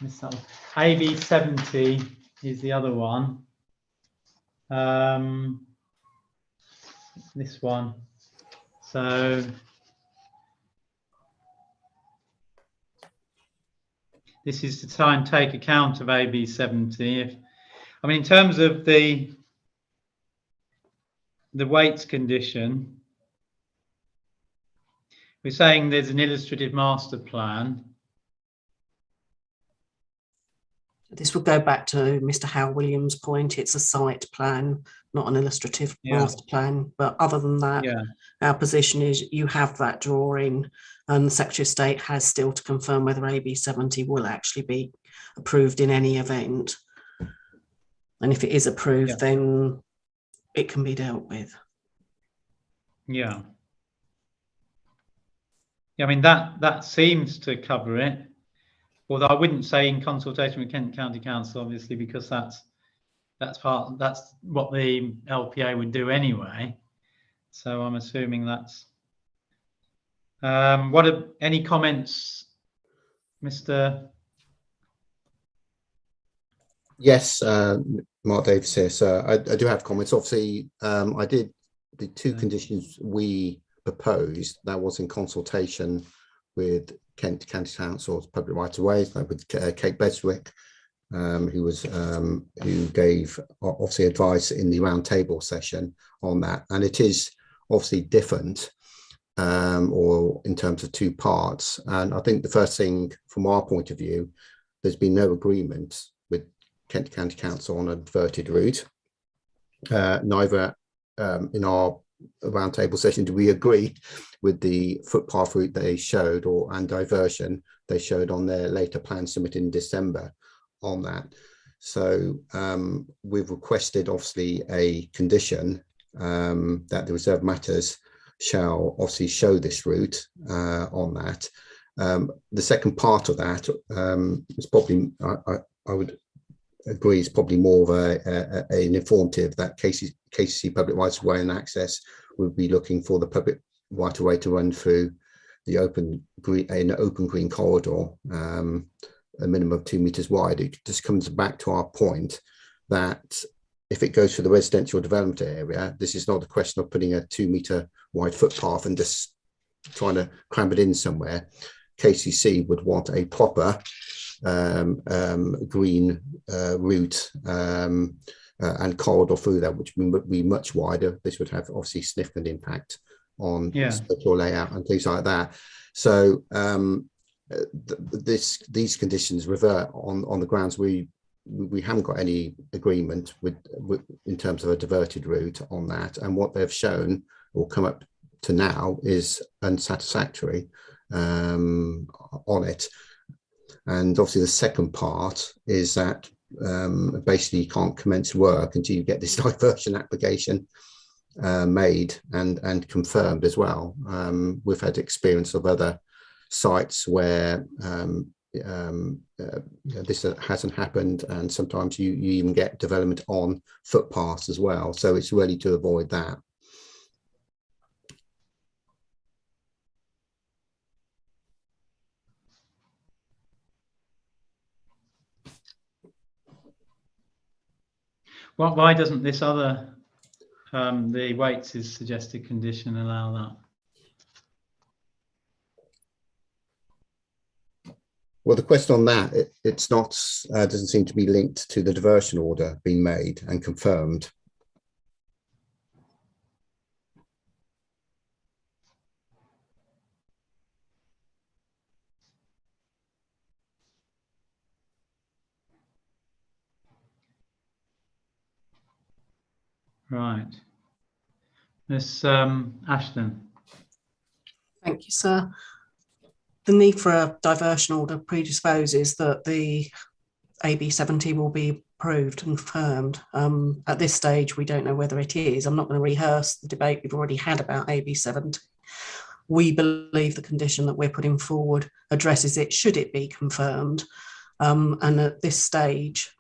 Missed that one. AB 70 is the other one. This one. So this is to try and take account of AB 70. I mean, in terms of the weights condition, we're saying there's an illustrative master plan. This would go back to Mr. Howell Williams' point. It's a site plan, not an illustrative master plan. But other than that, our position is you have that drawing, and the Secretary of State has still to confirm whether AB 70 will actually be approved in any event. And if it is approved, then it can be dealt with. Yeah. I mean, that seems to cover it. Although I wouldn't say in consultation with Kent County Council, obviously, because that's what the LPA would do anyway. So I'm assuming that's. Any comments, Mr. Yes, Mark Davis here. So I do have comments. Obviously, I did the two conditions we proposed. That was in consultation with Kent County Council's Public Right of Ways, with Kate Beswick, who gave obviously advice in the roundtable session on that, and it is obviously different, or in terms of two parts. And I think the first thing, from our point of view, there's been no agreement with Kent County Council on a diverted route. Neither in our roundtable session do we agree with the footpath route they showed and diversion they showed on their later plan submitted in December on that. So we've requested obviously a condition that the reserve matters shall obviously show this route on that. The second part of that is probably, I would agree, is probably more of an informative, that KCC Public Rights of Way and Access would be looking for the public right of way to run through the open green corridor, a minimum of 2 meters wide. It just comes back to our point that if it goes through the residential development area, this is not a question of putting a 2 meter wide footpath and just trying to cram it in somewhere. KCC would want a proper green route and corridor through that, which would be much wider. This would have obviously significant impact on structural layout and things like that. So these conditions revert on the grounds we haven't got any agreement with in terms of a diverted route on that, and what they've shown or come up to now is unsatisfactory on it. And obviously the second part is that basically you can't commence work until you get this diversion application made and confirmed as well. We've had experience of other sites where this hasn't happened, and sometimes you even get development on footpaths as well. So it's really to avoid that. Why doesn't this other, the Waits' suggested condition, allow that? Well, the question on that, it's not, doesn't seem to be linked to the diversion order being made and confirmed. Right. Miss Ashton. Thank you, sir. The need for a diversion order predisposes that the AB 70 will be approved and confirmed. At this stage, we don't know whether it is. I'm not going to rehearse the debate we've already had about AB 70. We believe the condition that we're putting forward addresses it, should it be confirmed. And at this stage,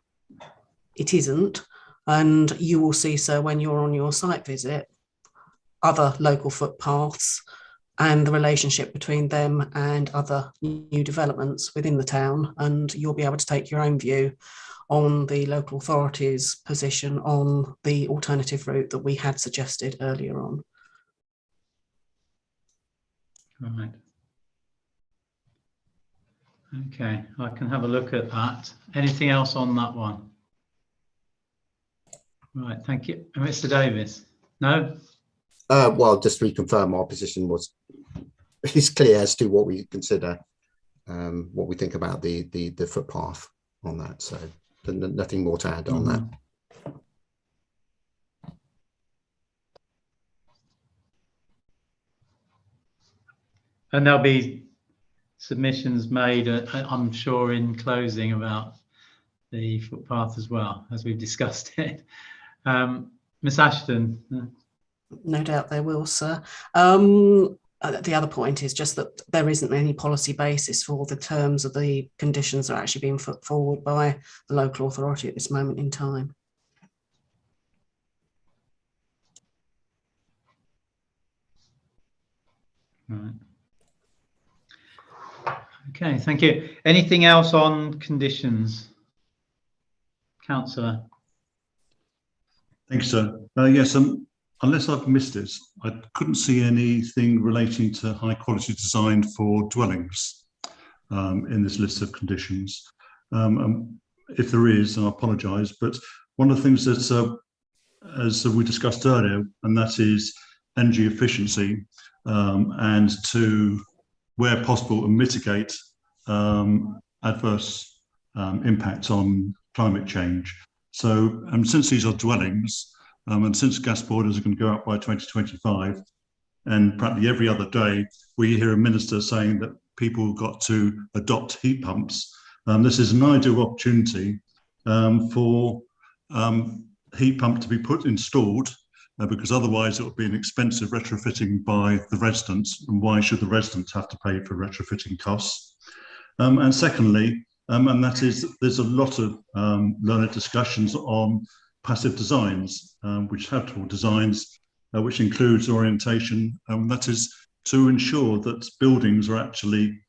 it isn't. And you will see, sir, when you're on your site visit, other local footpaths and the relationship between them and other new developments within the town, and you'll be able to take your own view on the local authorities' position on the alternative route that we had suggested earlier on. Right. Okay, I can have a look at that. Anything else on that one? Right, thank you. Mr. Davis? No? Well, just to reconfirm, our position is clear as to what we consider, what we think about the footpath on that. So nothing more to add on that. And there'll be submissions made, I'm sure, in closing about the footpath as well, as we've discussed it. Miss Ashton? No doubt there will, sir. The other point is just that there isn't any policy basis for the terms of the conditions that are actually being put forward by the local authority at this moment in time. Right. Okay, thank you. Anything else on conditions? Councillor? Thank you, sir. Yes, unless I've missed it, I couldn't see anything relating to high quality design for dwellings in this list of conditions. If there is, I apologise, but one of the things that, as we discussed earlier, and that is energy efficiency, and to, where possible, mitigate adverse impacts on climate change. So since these are dwellings, and since gas boilers are going to go up by 2025, and practically every other day we hear a minister saying that people have got to adopt heat pumps, this is an ideal opportunity for heat pump to be installed because otherwise it would be an expensive retrofitting by the residents, and why should the residents have to pay for retrofitting costs? And secondly, and that is, there's a lot of learned discussions on passive designs, which have tool designs, which includes orientation, that is to ensure that buildings are actually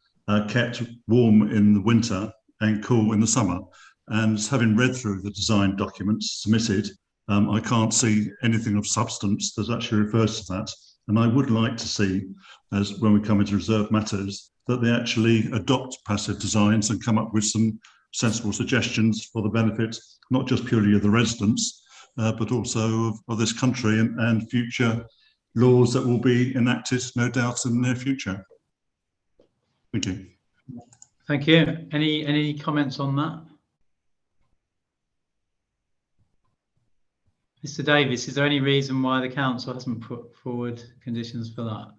kept warm in the winter and cool in the summer. And having read through the design documents submitted, I can't see anything of substance that actually refers to that. And I would like to see, as when we come into reserved matters, that they actually adopt passive designs and come up with some sensible suggestions for the benefit, not just purely of the residents, but also of this country and future laws that will be enacted, no doubt, in the near future. Thank you. Thank you. Any comments on that? Mr. Davis, is there any reason why the council hasn't put forward conditions for that?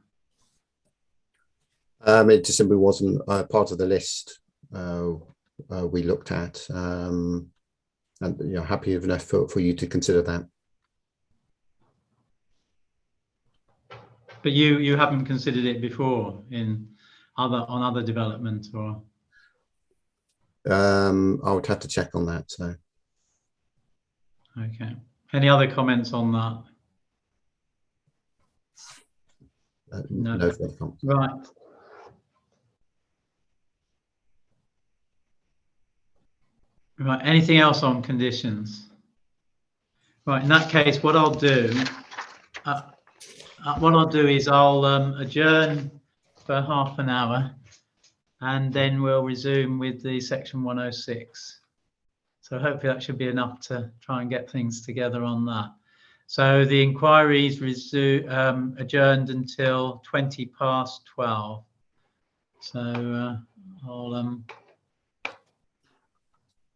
It just simply wasn't part of the list we looked at, and happy enough for you to consider that. But you haven't considered it before on other development, or? I would have to check on that. So. Okay. Any other comments on that? No. No further comments. Right. Right. Anything else on conditions? Right. In that case, what I'll do is I'll adjourn for half an hour, and then we'll resume with the section 106. So hopefully that should be enough to try and get things together on that. So the inquiry is adjourned until 12:20. So